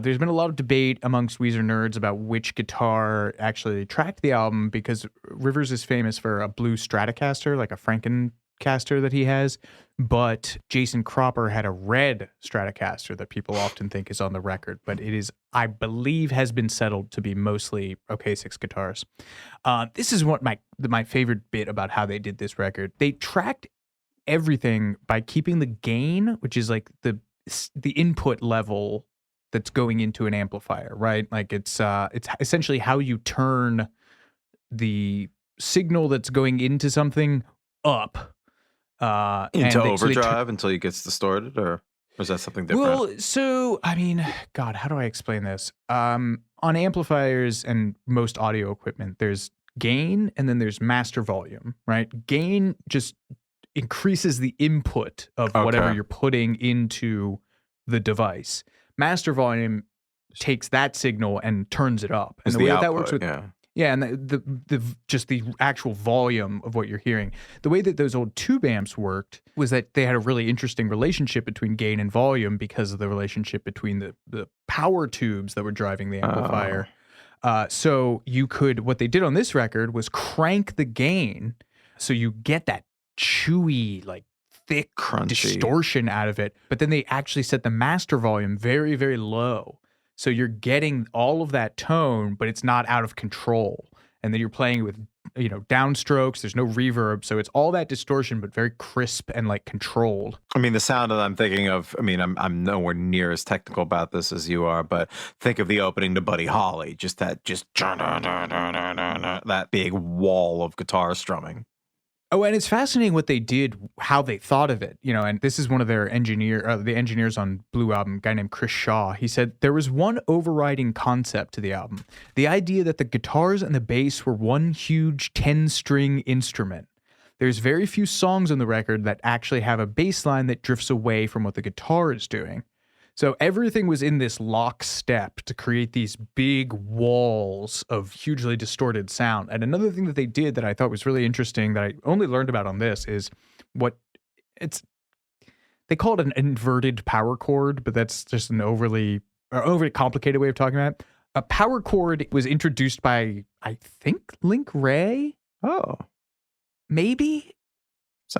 There's been a lot of debate amongst Weezer nerds about which guitar actually tracked the album, because Rivers is famous for a blue Stratocaster, like a Frankencaster that he has, but Jason Cropper had a red Stratocaster that people often think is on the record, but it is, I believe, has been settled to be mostly Ocasek's guitars. This is what my favorite bit about how they did this record. They tracked everything by keeping the gain, which is like the input level that's going into an amplifier, right? Like it's essentially how you turn the signal that's going into something up Into and overdrive until it gets distorted, or is that something different? Well, so I mean, God, how do I explain this? On amplifiers and most audio equipment, there's gain and then there's master volume, right? Gain just increases the input of whatever Okay. you're putting into the device. Master volume takes that signal and turns it up. And Is the the way output, that works with and the just the actual volume of what you're hearing. The way that those old tube amps worked was that they had a really interesting relationship between gain and volume because of the relationship between the power tubes that were driving the amplifier. So you could, what they did on this record was crank the gain so you get that chewy, like thick Crunchy distortion out of it. But then they actually set the master volume very, very low. So you're getting all of that tone, but it's not out of control. And then you're playing with, downstrokes. There's no reverb. So it's all that distortion, but very crisp and like controlled. I mean, the sound that I'm thinking of, I'm nowhere near as technical about this as you are, but think of the opening to Buddy Holly, that big wall of guitar strumming. Oh, and it's fascinating what they did, how they thought of it, and this is one of their the engineers on Blue Album, a guy named Chris Shaw. He said there was one overriding concept to the album, the idea that the guitars and the bass were one huge 10-string instrument. There's very few songs on the record that actually have a bass line that drifts away from what the guitar is doing. So everything was in this lockstep to create these big walls of hugely distorted sound. And another thing that they did that I thought was really interesting that I only learned about on this is they call it an inverted power chord, but that's just an overly complicated way of talking about it. A power chord was introduced by, I think, Link Ray? Oh. Maybe?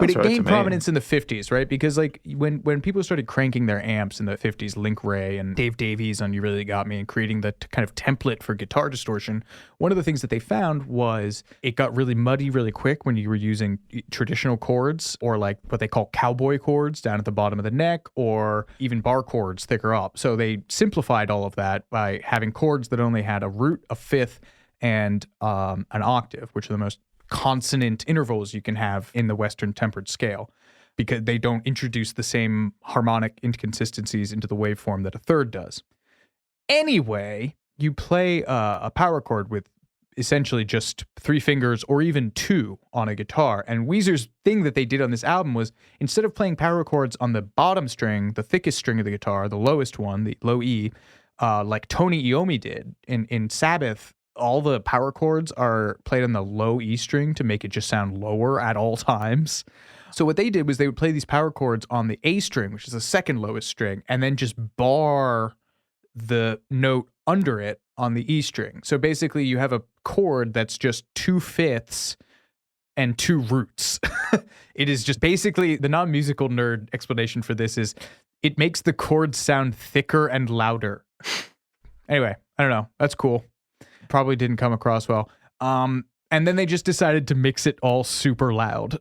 But it gained prominence in the 50s, right? Because like when people started cranking their amps in the 50s, Link Ray and Dave Davies on You Really Got Me and creating the kind of template for guitar distortion, one of the things that they found was it got really muddy really quick when you were using traditional chords or like what they call cowboy chords down at the bottom of the neck or even bar chords thicker up. So they simplified all of that by having chords that only had a root, a fifth, and an octave, which are the most consonant intervals you can have in the Western tempered scale because they don't introduce the same harmonic inconsistencies into the waveform that a third does. Anyway, you play a power chord with essentially just 3 fingers or even 2 on a guitar. And Weezer's thing that they did on this album was instead of playing power chords on the bottom string, the thickest string of the guitar, the lowest one, the low E, like Tony Iommi did in Sabbath, all the power chords are played on the low E string to make it just sound lower at all times. So what they did was they would play these power chords on the A string, which is the second lowest string, and then just bar the note under it on the E string. So basically you have a chord that's just 2/5 and 2 roots. It is just basically the non-musical nerd explanation for this is it makes the chords sound thicker and louder. Anyway, I don't know. That's cool. Probably didn't come across well. And then they just decided to mix it all super loud.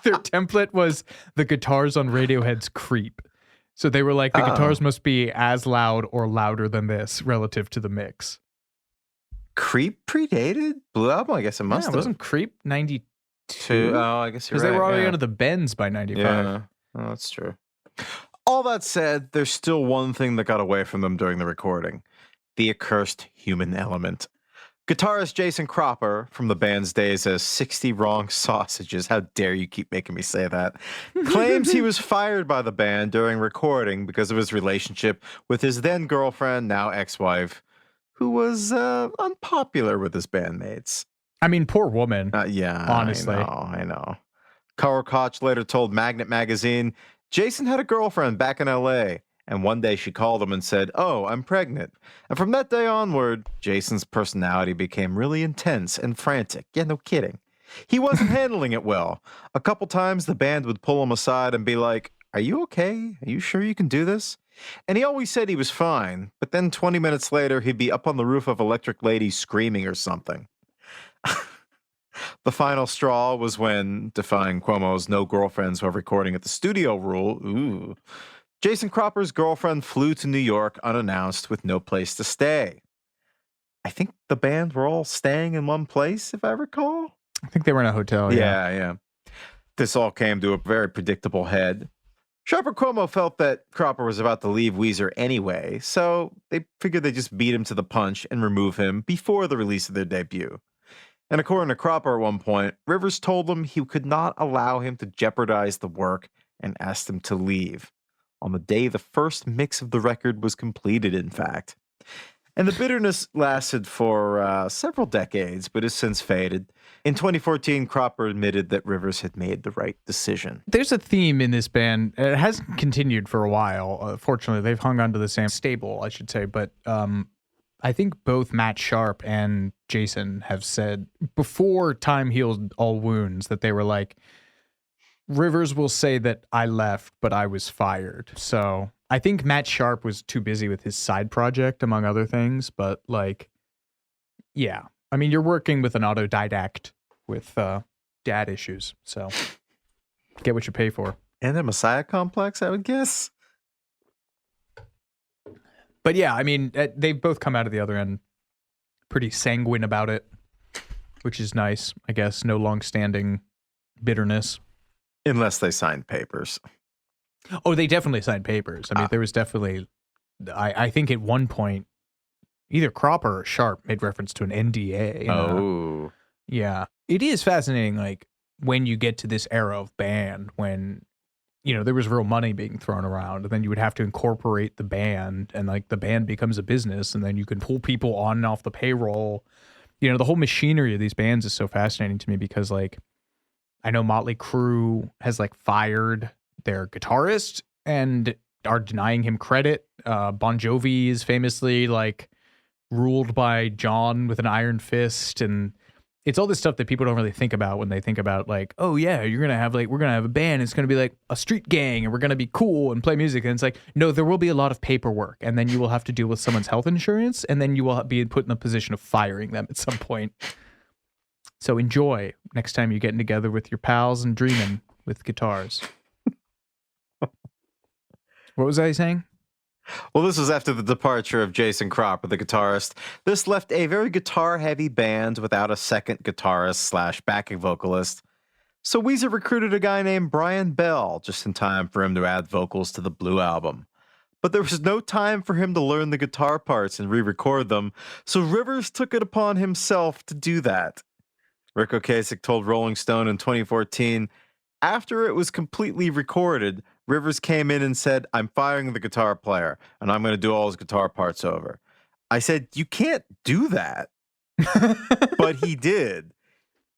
Their template was the guitars on Radiohead's Creep. So they were like, the guitars must be as loud or louder than this relative to the mix. Creep predated Blue Album? I guess it must have. Wasn't Creep 92? Oh, I guess you're right. Because they were already under the bends by 95. Yeah, oh, that's true. All that said, there's still one thing that got away from them during the recording. The accursed human element. Guitarist Jason Cropper, from the band's days as 60 Wrong Sausages, how dare you keep making me say that, claims he was fired by the band during recording because of his relationship with his then girlfriend, now ex-wife, who was unpopular with his bandmates. I mean, poor woman. Yeah, honestly. I know. Carl Koch later told Magnet Magazine, Jason had a girlfriend back in L.A., and one day she called him and said, "Oh, I'm pregnant." And from that day onward, Jason's personality became really intense and frantic. Yeah, no kidding. He wasn't handling it well. A couple times the band would pull him aside and be like, "Are you okay? Are you sure you can do this?" And he always said he was fine, but then 20 minutes later, he'd be up on the roof of Electric Lady screaming or something. The final straw was when, defying Cuomo's no girlfriends while recording at the studio rule, Jason Cropper's girlfriend flew to New York unannounced with no place to stay. I think the band were all staying in one place, if I recall. I think they were in a hotel. Yeah. This all came to a very predictable head. Sharper Cuomo felt that Cropper was about to leave Weezer anyway, so they figured they'd just beat him to the punch and remove him before the release of their debut. And according to Cropper at one point, Rivers told him he could not allow him to jeopardize the work and asked him to leave. On the day the first mix of the record was completed, in fact. And the bitterness lasted for several decades, but has since faded. In 2014, Cropper admitted that Rivers had made the right decision. There's a theme in this band. It hasn't continued for a while. Fortunately, they've hung on to the same stable, I should say. But I think both Matt Sharp and Jason have said before time healed all wounds that they were like, Rivers will say that I left, but I was fired. So I think Matt Sharp was too busy with his side project, among other things. But like, yeah. I mean, you're working with an autodidact with dad issues. So get what you pay for. And a Messiah complex, I would guess. But yeah, I mean, they've both come out of the other end pretty sanguine about it, which is nice, I guess. No long-standing bitterness. Unless they signed papers. Oh, they definitely signed papers. I mean, there was definitely, I think at one point, either Cropper or Sharp made reference to an NDA. Oh. Yeah. It is fascinating, like, when you get to this era of band, when, you know, there was real money being thrown around, and then you would have to incorporate the band, and, like, the band becomes a business, and then you can pull people on and off the payroll. You know, the whole machinery of these bands is so fascinating to me because, like, I know Motley Crue has like fired their guitarist and are denying him credit. Bon Jovi is famously like ruled by John with an iron fist, and it's all this stuff that people don't really think about when they think about like, oh yeah, we're gonna have a band. It's gonna be like a street gang, and we're gonna be cool and play music. And it's like, no, there will be a lot of paperwork, and then you will have to deal with someone's health insurance, and then you will be put in the position of firing them at some point. So enjoy next time you're getting together with your pals and dreaming with guitars. What was I saying? Well, this was after the departure of Jason Cropper, the guitarist. This left a very guitar-heavy band without a second guitarist / backing vocalist. So Weezer recruited a guy named Brian Bell just in time for him to add vocals to the Blue album. But there was no time for him to learn the guitar parts and re-record them, so Rivers took it upon himself to do that. Ric Ocasek told Rolling Stone in 2014, after it was completely recorded, Rivers came in and said, I'm firing the guitar player, and I'm going to do all his guitar parts over. I said, you can't do that. But he did,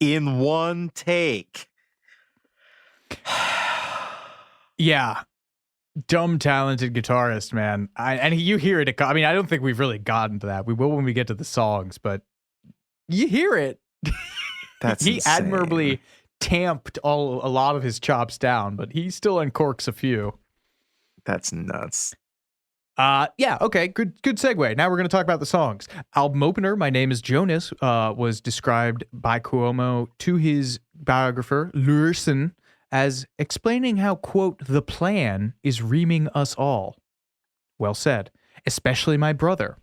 in one take. Yeah. Dumb talented guitarist, man. You hear it. I mean, I don't think we've really gotten to that. We will when we get to the songs, but you hear it. He insane. admirably tamped a lot of his chops down, but he still uncorks a few. That's nuts. Yeah, okay, good segue. Now we're going to talk about the songs. Album opener, My Name is Jonas, was described by Cuomo to his biographer, Lursen, as explaining how, quote, the plan is reaming us all. Well said. Especially my brother.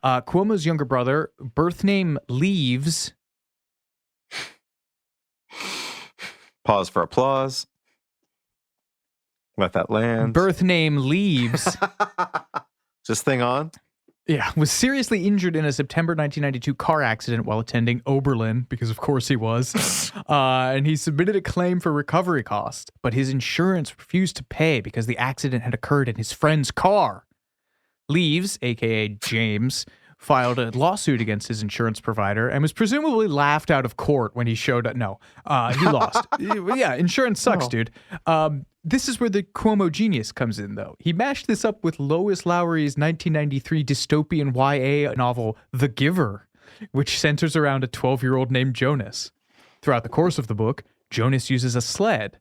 Cuomo's younger brother, birth name Leaves. Pause for applause. Let that land. Birth name Leaves. Is this thing on? Yeah, was seriously injured in a September 1992 car accident while attending Oberlin, because of course he was. And he submitted a claim for recovery cost, but his insurance refused to pay because the accident had occurred in his friend's car. Leaves, aka James, filed a lawsuit against his insurance provider and was presumably laughed out of court when he showed up. No, he lost. Yeah, insurance sucks, dude. This is where the Cuomo genius comes in, though. He mashed this up with Lois Lowry's 1993 dystopian YA novel, The Giver, which centers around a 12-year-old named Jonas. Throughout the course of the book, Jonas uses a sled.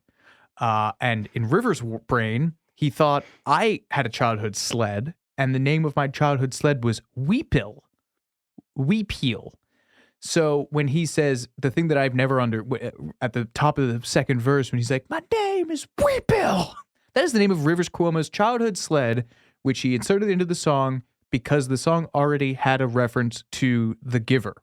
And in Rivers' brain, he thought, I had a childhood sled, and the name of my childhood sled was Weepil. Weepil. So when he says the thing that I've never at the top of the second verse, when he's like, my name is Weepil, That is the name of Rivers Cuomo's childhood sled, which he inserted into the song because the song already had a reference to The Giver.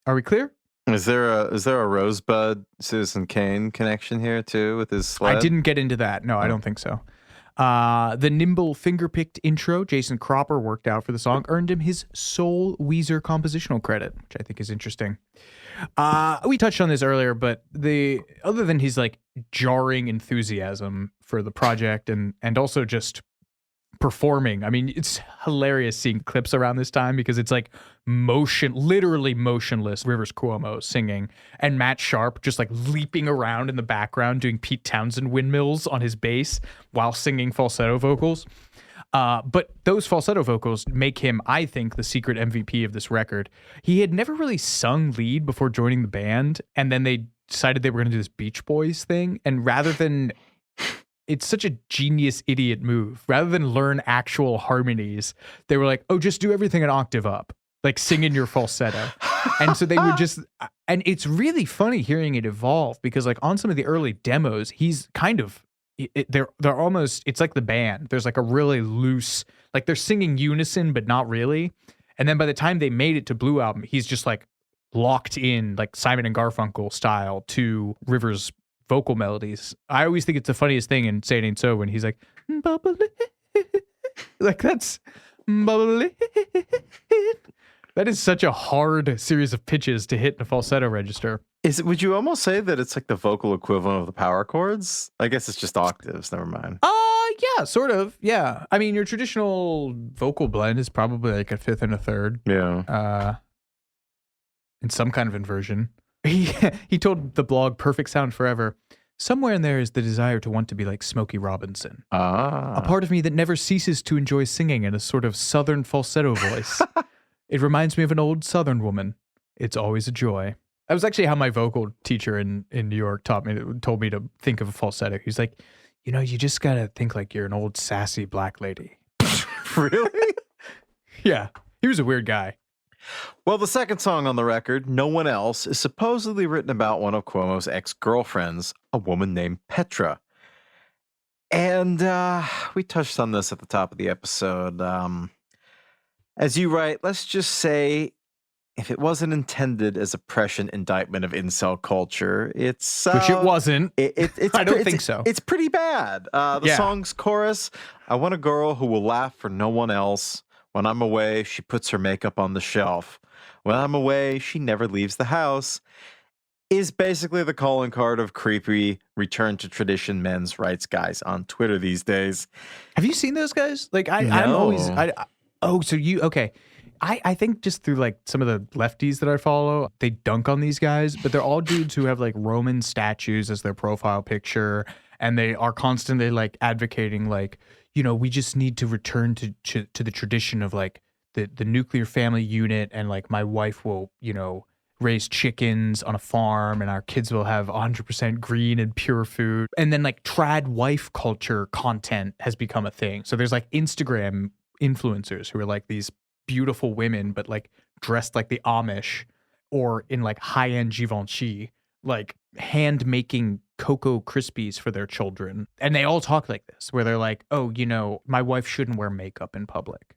Are we clear? Is there a Rosebud Citizen Kane connection here too with his sled? I didn't get into that. No, I don't think so. The nimble finger-picked intro Jason Cropper worked out for the song earned him his sole Weezer compositional credit, which I think is interesting. We touched on this earlier, but other than his like jarring enthusiasm for the project and also just performing, I mean, it's hilarious seeing clips around this time because it's like literally motionless Rivers Cuomo singing and Matt Sharp just like leaping around in the background doing Pete Townsend windmills on his bass while singing falsetto vocals. But those falsetto vocals make him, I think, the secret MVP of this record. He had never really sung lead before joining the band, and then they decided they were going to do this Beach Boys thing, and rather than... It's such a genius idiot move. Rather than learn actual harmonies, they were like, oh, just do everything an octave up. Like sing in your falsetto. And so they would just, and it's really funny hearing it evolve because like on some of the early demos, he's kind of, they're almost, it's like the band. There's like a really loose, like they're singing unison, but not really. And then by the time they made it to Blue Album, he's just like locked in like Simon and Garfunkel style to Rivers' vocal melodies. I always think it's the funniest thing in Say It Ain't So when he's like, bubbly. Like that's bubbly. That is such a hard series of pitches to hit in a falsetto register. Would you almost say that it's like the vocal equivalent of the power chords? I guess it's just octaves. Never mind. Yeah, sort of. Yeah. I mean, your traditional vocal blend is probably like a fifth and a third. Yeah. In some kind of inversion. He told the blog Perfect Sound Forever, somewhere in there is the desire to want to be like Smokey Robinson. A part of me that never ceases to enjoy singing in a sort of southern falsetto voice. It reminds me of an old southern woman. It's always a joy. That was actually how my vocal teacher in New York told me to think of a falsetto. He's like, you know, you just got to think like you're an old sassy black lady. Really? Yeah. He was a weird guy. Well, the second song on the record, No One Else, is supposedly written about one of Cuomo's ex-girlfriends, a woman named Petra. And we touched on this at the top of the episode. As you write, let's just say, if it wasn't intended as a prescient indictment of incel culture, it's... Which it wasn't. I don't think so. It's pretty bad. The song's chorus, I want a girl who will laugh for no one else. When I'm away, she puts her makeup on the shelf. When I'm away, she never leaves the house, is basically the calling card of creepy return to tradition men's rights guys on Twitter these days. Have you seen those guys? Like, No. I'm always... okay. I think just through like some of the lefties that I follow, they dunk on these guys, but they're all dudes who have like Roman statues as their profile picture, and they are constantly like advocating like, you know, we just need to return to the tradition of like the nuclear family unit, and like my wife will, you know, raise chickens on a farm and our kids will have 100% green and pure food. And then like trad wife culture content has become a thing. So there's like Instagram influencers who are like these beautiful women, but like dressed like the Amish or in like high-end Givenchy, like hand making Cocoa Krispies for their children. And they all talk like this, where they're like, oh, you know, my wife shouldn't wear makeup in public.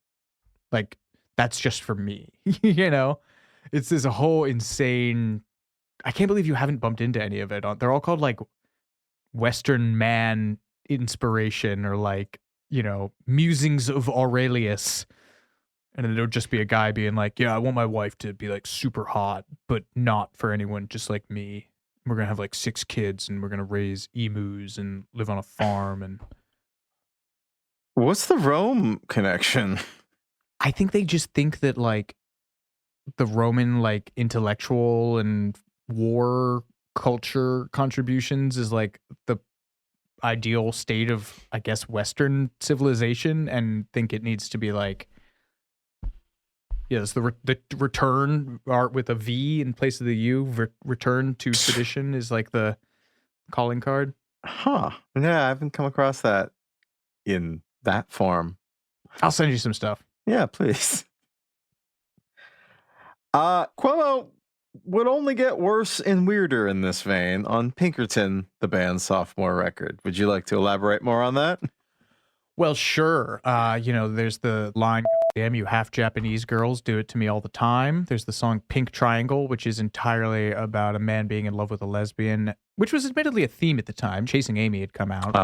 Like, that's just for me. You know, it's this whole insane, I can't believe you haven't bumped into any of it. They're all called like Western man inspiration or like, you know, musings of Aurelius. And then it'll just be a guy being like, yeah, I want my wife to be like super hot, but not for anyone just like me. We're going to have like 6 kids and we're going to raise emus and live on a farm. And What's the Rome connection? I think they just think that like the Roman like intellectual and war culture contributions is like the ideal state of, I guess, Western civilization, and think it needs to be like, yes, the return art with a V in place of the U, return to tradition is like the calling card. Huh. Yeah, I haven't come across that in that form. I'll send you some stuff. Yeah, please. Cuomo would only get worse and weirder in this vein on Pinkerton, the band's sophomore record. Would you like to elaborate more on that? Well, sure. There's the line, "Damn you half Japanese girls do it to me all the time." There's the song Pink Triangle, which is entirely about a man being in love with a lesbian, which was admittedly a theme at the time. Chasing Amy had come out.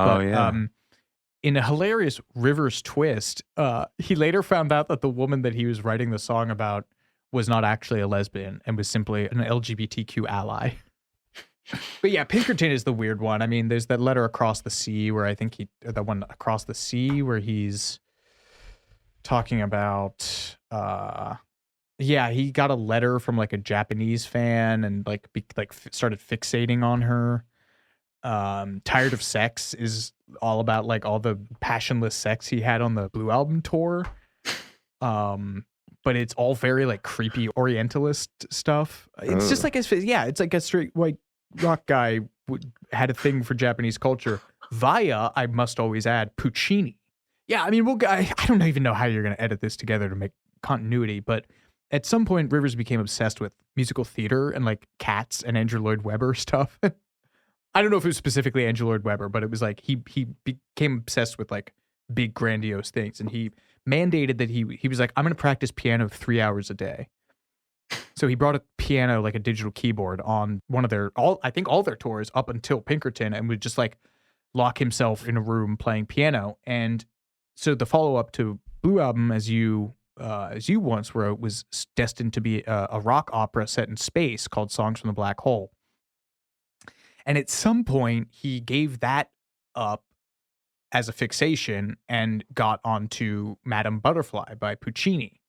In a hilarious Rivers twist, he later found out that the woman that he was writing the song about was not actually a lesbian and was simply an LGBTQ ally. But yeah, Pinkerton is the weird one. I mean, there's that letter across the sea where I think that one across the sea where he's talking about, he got a letter from like a Japanese fan and started fixating on her. Tired of Sex is all about like all the passionless sex he had on the Blue Album tour. But it's all very like creepy Orientalist stuff. It's just like it's like a straight white rock guy had a thing for Japanese culture via, I must always add, Puccini. Yeah, I mean, I don't even know how you're going to edit this together to make continuity, but at some point, Rivers became obsessed with musical theater and like Cats and Andrew Lloyd Webber stuff. I don't know if it was specifically Andrew Lloyd Webber, but it was like he became obsessed with like big grandiose things, and he mandated that he was like, I'm going to practice piano 3 hours a day. So he brought a piano, like a digital keyboard, on one of all their tours up until Pinkerton, and would just like lock himself in a room playing piano. And so the follow up to Blue Album, as you once wrote, was destined to be a rock opera set in space called Songs from the Black Hole. And at some point, he gave that up as a fixation and got onto Madame Butterfly by Puccini.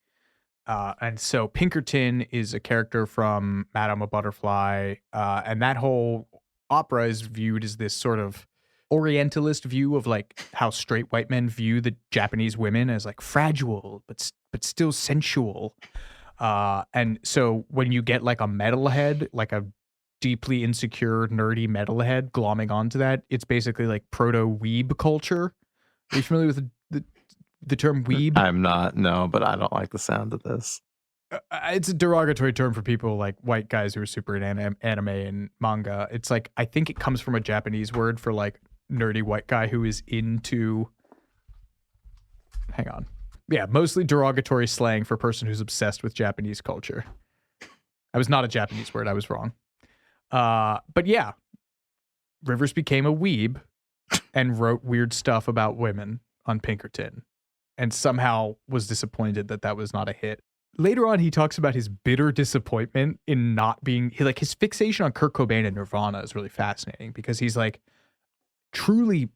And so Pinkerton is a character from Madame Butterfly, and that whole opera is viewed as this sort of Orientalist view of like how straight white men view the Japanese women as like fragile but still sensual. And so when you get like a metalhead, like a deeply insecure, nerdy metalhead glomming onto that, it's basically like proto-weeb culture. Are you familiar with the term weeb? I'm not, no, but I don't like the sound of this. It's a derogatory term for people like white guys who are super into anime and manga. It's like, I think it comes from a Japanese word for like nerdy white guy who is into, hang on. Yeah, mostly derogatory slang for a person who's obsessed with Japanese culture. I was not a Japanese word, I was wrong. But yeah, Rivers became a weeb and wrote weird stuff about women on Pinkerton, and somehow was disappointed that was not a hit. Later on, he talks about his bitter disappointment in not being, his fixation on Kurt Cobain and Nirvana is really fascinating, because he's like,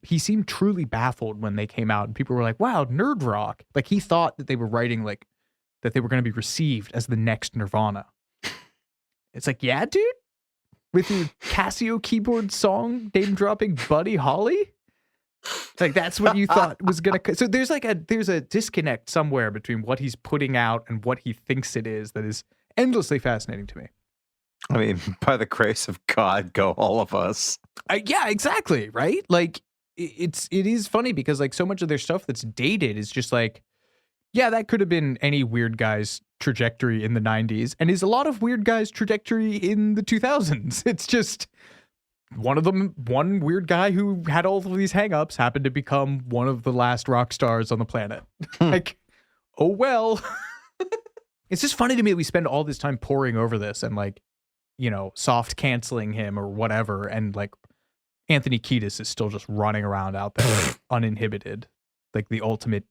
he seemed truly baffled when they came out and people were like, wow, nerd rock. Like he thought that they were writing like, that they were going to be received as the next Nirvana. It's like, yeah, dude? With your Casio keyboard song, name dropping Buddy Holly? It's like, that's what you thought was going to... So there's a disconnect somewhere between what he's putting out and what he thinks it is that is endlessly fascinating to me. I mean, by the grace of God, go all of us. Yeah, exactly, right? Like, it is funny because like so much of their stuff that's dated is just like, yeah, that could have been any weird guy's trajectory in the 90s, and is a lot of weird guys' trajectory in the 2000s. It's just... one weird guy who had all of these hangups happened to become one of the last rock stars on the planet. Like, oh well. It's just funny to me that we spend all this time poring over this and like, soft canceling him or whatever. And like Anthony Kiedis is still just running around out there uninhibited, like the ultimate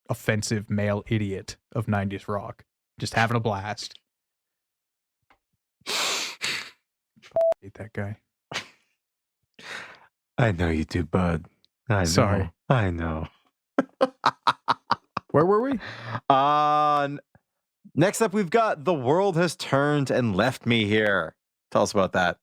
offensive male idiot of 90s rock, just having a blast. Hate that guy. I know you do, bud. Sorry. I know. Where were we? Next up, we've got The World Has Turned and Left Me Here. Tell us about that.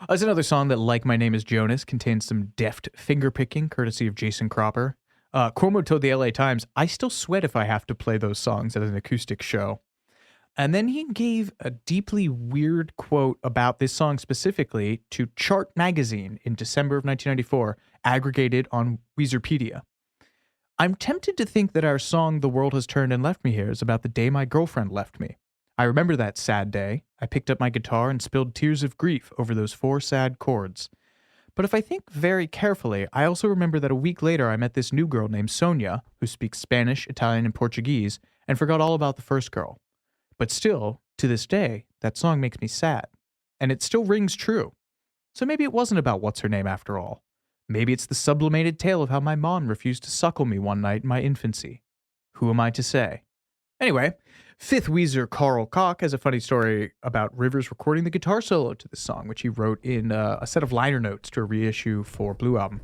It's another song that, like My Name is Jonas, contains some deft finger-picking, courtesy of Jason Cropper. Cuomo told the LA Times, I still sweat if I have to play those songs at an acoustic show. And then he gave a deeply weird quote about this song specifically to Chart Magazine in December of 1994, aggregated on Weezerpedia. I'm tempted to think that our song The World Has Turned and Left Me Here is about the day my girlfriend left me. I remember that sad day. I picked up my guitar and spilled tears of grief over those 4 sad chords. But if I think very carefully, I also remember that a week later I met this new girl named Sonia, who speaks Spanish, Italian, and Portuguese, and forgot all about the first girl. But still, to this day, that song makes me sad. And it still rings true. So maybe it wasn't about what's her name after all. Maybe it's the sublimated tale of how my mom refused to suckle me one night in my infancy. Who am I to say? Anyway, fifth Weezer Carl Koch has a funny story about Rivers recording the guitar solo to this song, which he wrote in a set of liner notes to a reissue for Blue Album.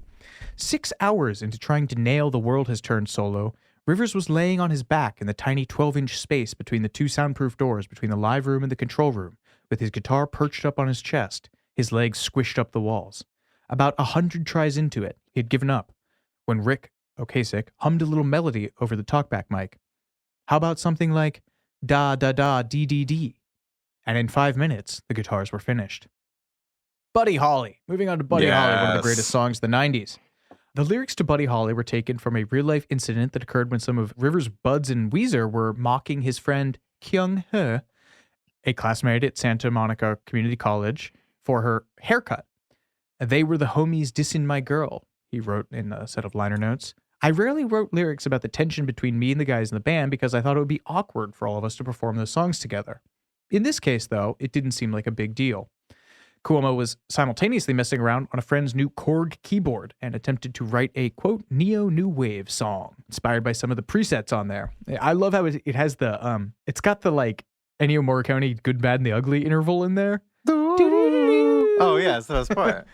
6 hours into trying to nail the World Has Turned solo, Rivers was laying on his back in the tiny 12-inch space between the 2 soundproof doors between the live room and the control room, with his guitar perched up on his chest, his legs squished up the walls. About 100 tries into it, he had given up, when Ric Ocasek hummed a little melody over the talkback mic. How about something like da da da dee dee dee? And in 5 minutes, the guitars were finished. Buddy Holly. Moving on to Buddy Holly, one of the greatest songs of the 90s. The lyrics to Buddy Holly were taken from a real-life incident that occurred when some of Rivers' buds in Weezer were mocking his friend Kyung Hee, a classmate at Santa Monica Community College, for her haircut. They were the homies dissing my girl, he wrote in a set of liner notes. I rarely wrote lyrics about the tension between me and the guys in the band because I thought it would be awkward for all of us to perform those songs together. In this case, though, it didn't seem like a big deal. Cuomo was simultaneously messing around on a friend's new Korg keyboard and attempted to write a, quote, neo-new wave song, inspired by some of the presets on there. I love how it has the, it's got the, like, Ennio Morricone Good, Bad, and the Ugly interval in there. Oh, yeah, it's the best part.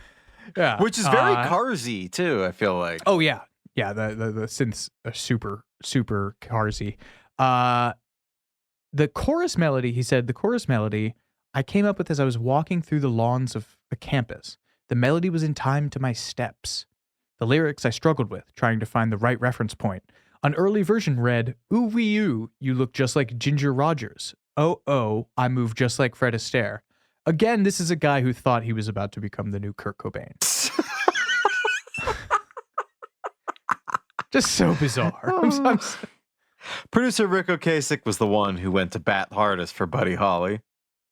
Yeah. Which is very Carsy, too, I feel like. Oh, yeah. Yeah, the synths are super, super Carsy. The chorus melody, he said, the chorus melody I came up with as I was walking through the lawns of the campus. The melody was in time to my steps. The lyrics I struggled with, trying to find the right reference point. An early version read, ooh wee oo, you look just like Ginger Rogers. Oh, oh, I move just like Fred Astaire. Again, this is a guy who thought he was about to become the new Kurt Cobain. Just so bizarre. Producer Ric Ocasek was the one who went to bat hardest for Buddy Holly.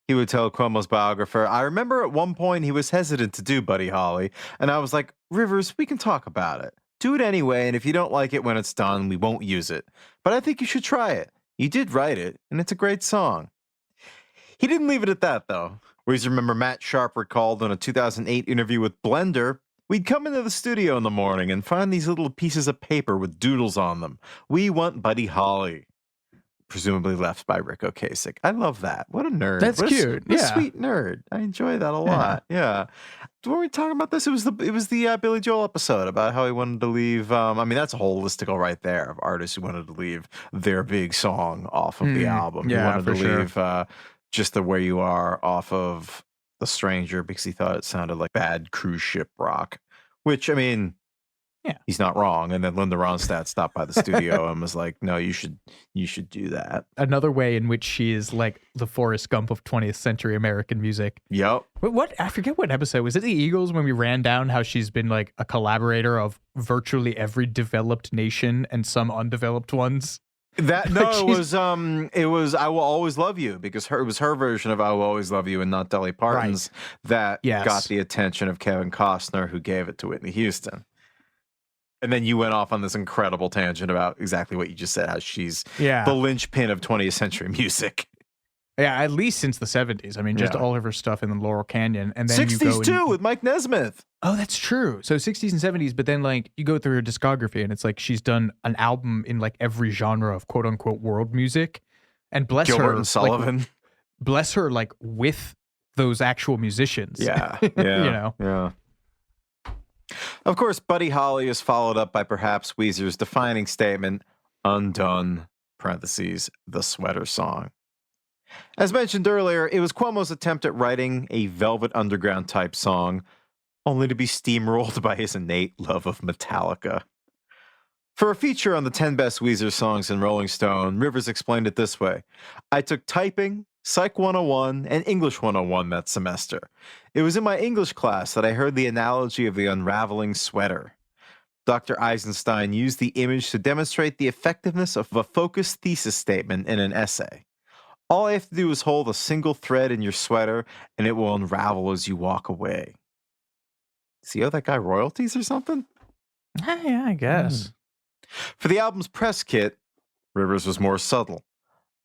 He would tell Cuomo's biographer, I remember at one point he was hesitant to do Buddy Holly, and I was like, Rivers, we can talk about it. Do it anyway, and if you don't like it when it's done, we won't use it. But I think you should try it. You did write it, and it's a great song. He didn't leave it at that, though. Whereas remember Matt Sharp recalled in a 2008 interview with Blender, we'd come into the studio in the morning and find these little pieces of paper with doodles on them. We want Buddy Holly. Presumably left by Ric Ocasek. I love that. What a nerd. That's cute. What a sweet nerd. I enjoy that a lot. Yeah. When we talking about this, it was the Billy Joel episode about how he wanted to leave. I mean, that's a whole listicle right there of artists who wanted to leave their big song off of the album. Yeah, he wanted to for leave Just the Way You Are off of The Stranger because he thought it sounded like bad cruise ship rock. Which, I mean, yeah, he's not wrong. And then Linda Ronstadt stopped by the studio and was like, no, you should do that. Another way in which she is like the Forrest Gump of 20th century American music. Yep. What I forget what episode. Was it the Eagles when we ran down how she's been like a collaborator of virtually every developed nation and some undeveloped ones? That no, it was I Will Always Love You, because it was her version of I Will Always Love You and not Dolly Parton's that got the attention of Kevin Costner, who gave it to Whitney Houston. And then you went off on this incredible tangent about exactly what you just said, how she's the linchpin of 20th century music. Yeah, at least since the 70s. I mean, just all of her stuff in the Laurel Canyon. And then 60s too, with Mike Nesmith. Oh, that's true. So 60s and 70s, but then like you go through her discography and it's like she's done an album in like every genre of quote unquote world music. And bless Gilbert her. And Sullivan. Like, bless her like with those actual musicians. Yeah. You know? Yeah. Of course, Buddy Holly is followed up by perhaps Weezer's defining statement, Undone, parentheses, the sweater song. As mentioned earlier, it was Cuomo's attempt at writing a Velvet Underground type song, only to be steamrolled by his innate love of Metallica. For a feature on the 10 Best Weezer Songs in Rolling Stone, Rivers explained it this way. I took typing, Psych 101, and English 101 that semester. It was in my English class that I heard the analogy of the unraveling sweater. Dr. Eisenstein used the image to demonstrate the effectiveness of a focused thesis statement in an essay. All I have to do is hold a single thread in your sweater, and it will unravel as you walk away. Does he owe that guy royalties or something? Yeah, I guess. For the album's press kit, Rivers was more subtle.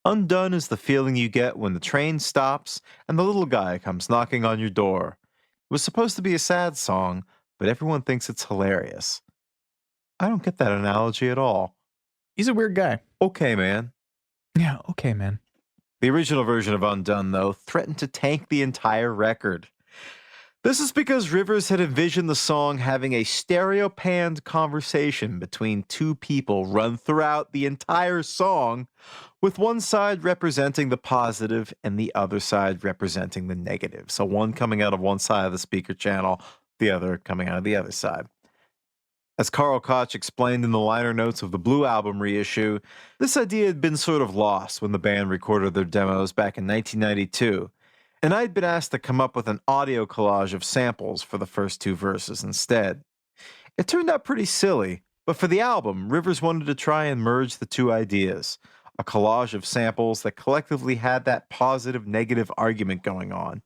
Undone is the feeling you get when the train stops and the little guy comes knocking on your door. It was supposed to be a sad song, but everyone thinks it's hilarious. I don't get that analogy at all. He's a weird guy. Okay, man. Yeah, okay, man. The original version of Undone, though, threatened to tank the entire record. This is because Rivers had envisioned the song having a stereo-panned conversation between two people run throughout the entire song, with one side representing the positive and the other side representing the negative. So one coming out of one side of the speaker channel, the other coming out of the other side. As Carl Koch explained in the liner notes of the Blue Album reissue, this idea had been sort of lost when the band recorded their demos back in 1992, and I'd been asked to come up with an audio collage of samples for the first two verses instead. It turned out pretty silly, but for the album, Rivers wanted to try and merge the two ideas, a collage of samples that collectively had that positive-negative argument going on.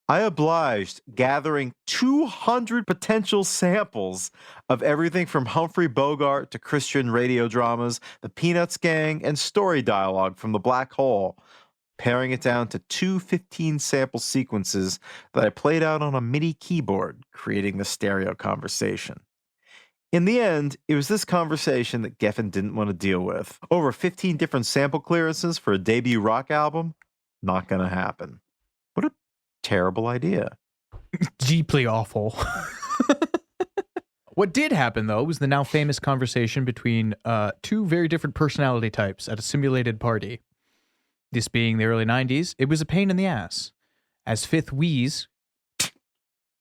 I obliged, gathering 200 potential samples of everything from Humphrey Bogart to Christian radio dramas, the Peanuts Gang, and story dialogue from The Black Hole, paring it down to two 15-sample sequences that I played out on a MIDI keyboard, creating the stereo conversation. In the end, it was this conversation that Geffen didn't want to deal with. Over 15 different sample clearances for a debut rock album? Not gonna happen. What a terrible idea. Deeply awful. What did happen, though, was the now famous conversation between two very different personality types at a simulated party. This being the early 90s, it was a pain in the ass. As fifth Weezer,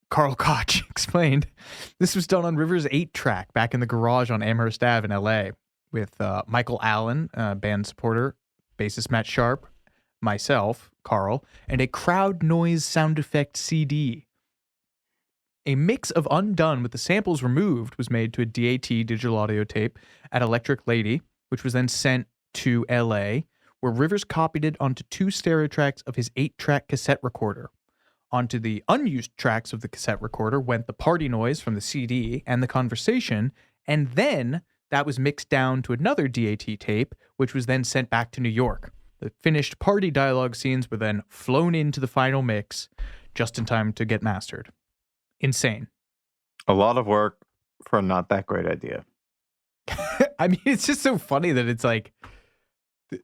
Carl Koch explained, this was done on Rivers' 8-track back in the garage on Amherst Ave in L.A. with Michael Allen, band supporter, bassist Matt Sharp, myself, Carl, and a crowd noise sound effect CD. A mix of Undone with the samples removed was made to a DAT digital audio tape at Electric Lady, which was then sent to L.A., where Rivers copied it onto 2 stereo tracks of his 8-track cassette recorder. Onto the unused tracks of the cassette recorder went the party noise from the CD and the conversation, and then that was mixed down to another DAT tape, which was then sent back to New York. The finished party dialogue scenes were then flown into the final mix just in time to get mastered. Insane. A lot of work for a not that great idea. I mean, it's just so funny that it's like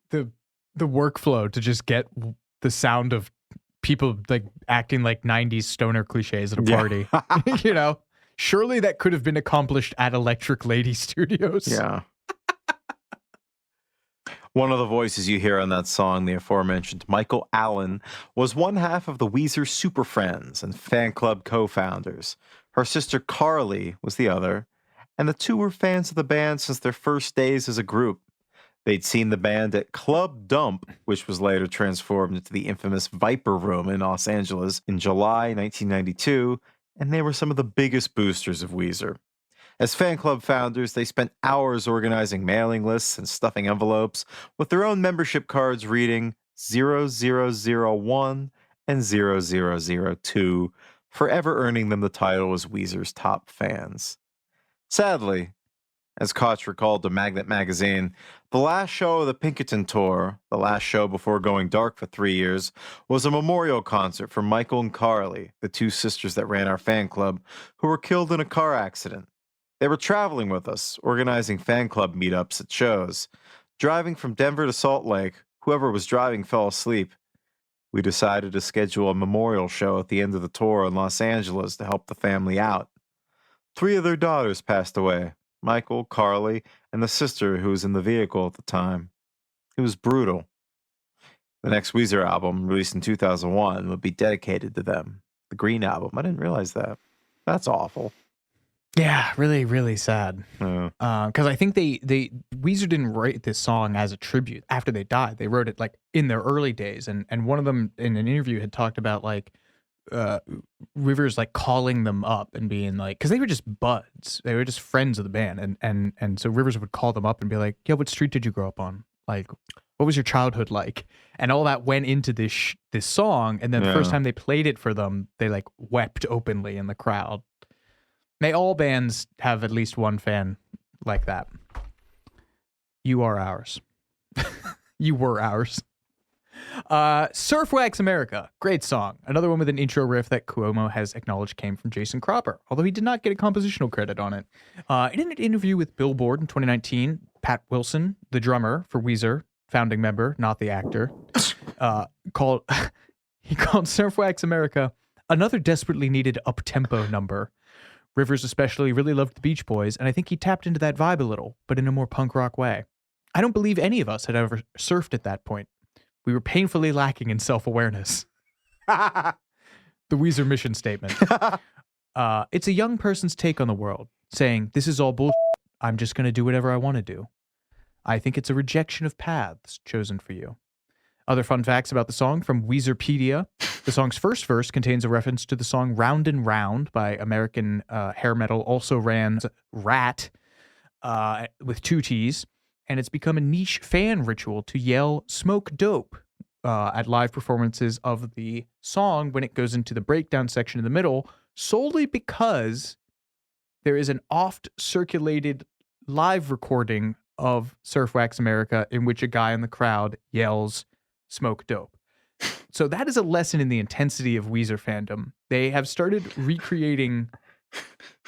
the workflow to just get the sound of people like acting like 90s stoner cliches at a party. You know, surely that could have been accomplished at Electric Lady Studios. Yeah. One of the voices you hear on that song, the aforementioned Michael Allen, was one half of the Weezer Super Friends and fan club co-founders. Her sister Carly was the other, and the two were fans of the band since their first days as a group. They'd seen the band at Club Dump, which was later transformed into the infamous Viper Room in Los Angeles in July 1992, and they were some of the biggest boosters of Weezer. As fan club founders, they spent hours organizing mailing lists and stuffing envelopes with their own membership cards reading 0001 and 0002, forever earning them the title as Weezer's top fans. Sadly, as Koch recalled to Magnet magazine, the last show of the Pinkerton tour, the last show before going dark for 3 years, was a memorial concert for Michael and Carly, the two sisters that ran our fan club, who were killed in a car accident. They were traveling with us, organizing fan club meetups at shows. Driving from Denver to Salt Lake, whoever was driving fell asleep. We decided to schedule a memorial show at the end of the tour in Los Angeles to help the family out. 3 of their daughters passed away. Michael, Carly, and the sister who was in the vehicle at the time. It was brutal. The next Weezer album, released in 2001, would be dedicated to them. The Green Album. I didn't realize that. That's awful. Yeah, really, really sad. Yeah. Because I think Weezer didn't write this song as a tribute after they died. They wrote it like in their early days, and one of them in an interview had talked about like Rivers like calling them up and being like, because they were just buds, they were just friends of the band, and so Rivers would call them up and be like, "Yeah, what street did you grow up on? Like, What was your childhood like? And all that went into this song. And then the first time they played it for them, they like wept openly in the crowd. May all bands have at least one fan like that. You are ours. You were ours. Surf Wax America. Great song. Another one with an intro riff that Cuomo has acknowledged came from Jason Cropper, although he did not get a compositional credit on it. In an interview with Billboard in 2019, Pat Wilson, the drummer for Weezer, founding member, not the actor, called Surf Wax America another desperately needed up-tempo number. Rivers especially really loved the Beach Boys, and I think he tapped into that vibe a little, but in a more punk rock way. I don't believe any of us had ever surfed at that point. We were painfully lacking in self-awareness. The Weezer mission statement. It's a young person's take on the world, saying, this is all bullshit. I'm just going to do whatever I want to do. I think it's a rejection of paths chosen for you. Other fun facts about the song from Weezerpedia. The song's first verse contains a reference to the song Round and Round by American hair metal also ran Rat with 2 T's. And it's become a niche fan ritual to yell "smoke dope" at live performances of the song when it goes into the breakdown section in the middle, solely because there is an oft-circulated live recording of Surf Wax America in which a guy in the crowd yells "smoke dope." So that is a lesson in the intensity of Weezer fandom. They have started recreating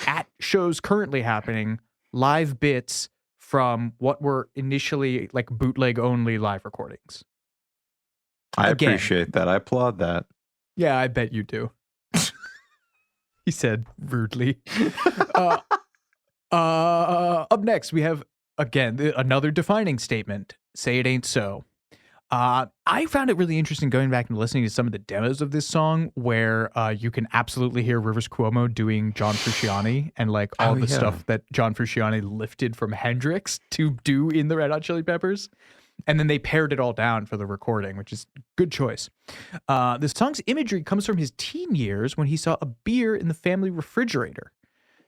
at shows currently happening live bits from what were initially like bootleg only live recordings. I appreciate that. I applaud that. Yeah, I bet you do. He said rudely. Up next, we have, again, another defining statement. Say It Ain't So. I found it really interesting going back and listening to some of the demos of this song where you can absolutely hear Rivers Cuomo doing John Frusciante and like all the stuff that John Frusciante lifted from Hendrix to do in the Red Hot Chili Peppers. And then they pared it all down for the recording, which is a good choice. This song's imagery comes from his teen years when he saw a beer in the family refrigerator,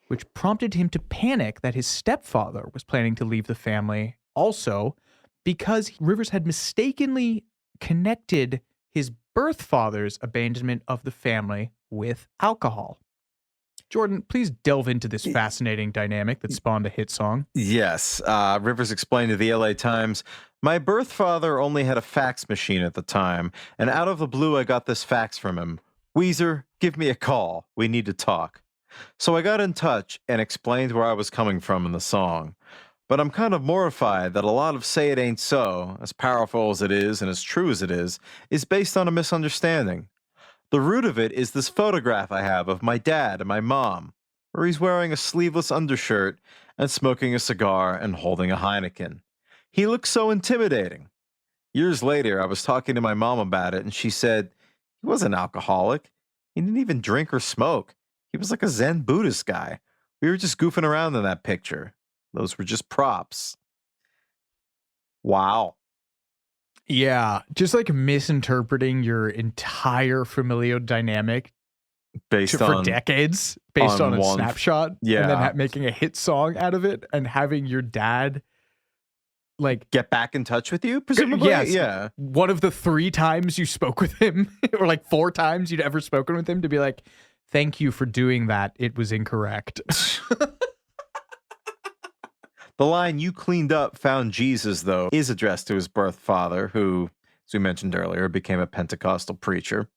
which prompted him to panic that his stepfather was planning to leave the family. Also, because Rivers had mistakenly connected his birth father's abandonment of the family with alcohol. Jordan, please delve into this fascinating dynamic that spawned a hit song. Yes. Rivers explained to the LA Times, my birth father only had a fax machine at the time, and out of the blue I got this fax from him. Weezer, give me a call. We need to talk. So I got in touch and explained where I was coming from in the song. But I'm kind of mortified that a lot of Say It Ain't So, as powerful as it is and as true as it is based on a misunderstanding. The root of it is this photograph I have of my dad and my mom, where he's wearing a sleeveless undershirt and smoking a cigar and holding a Heineken. He looks so intimidating. Years later, I was talking to my mom about it, and she said, he wasn't alcoholic. He didn't even drink or smoke. He was like a Zen Buddhist guy. We were just goofing around in that picture. Those were just props. Wow. Yeah, just like misinterpreting your entire familial dynamic for decades based on a snapshot. Yeah. And then making a hit song out of it and having your dad like get back in touch with you, presumably? Yes. Yeah. One of the 3 times you spoke with him, or like 4 times you'd ever spoken with him, to be like, thank you for doing that. It was incorrect. The line, you cleaned up, found Jesus, though, is addressed to his birth father, who, as we mentioned earlier, became a Pentecostal preacher.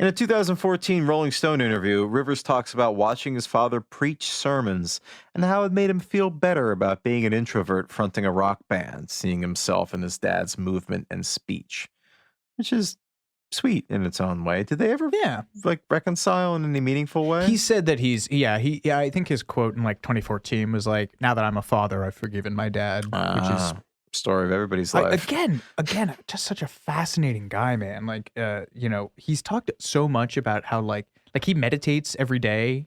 In a 2014 Rolling Stone interview, Rivers talks about watching his father preach sermons and how it made him feel better about being an introvert fronting a rock band, seeing himself in his dad's movement and speech, which is sweet in its own way. Did they ever reconcile in any meaningful way? He said that I think his quote in like 2014 was like, now that I'm a father, I've forgiven my dad, which is story of everybody's life. Again, just such a fascinating guy, man. Like, he's talked so much about how like he meditates every day,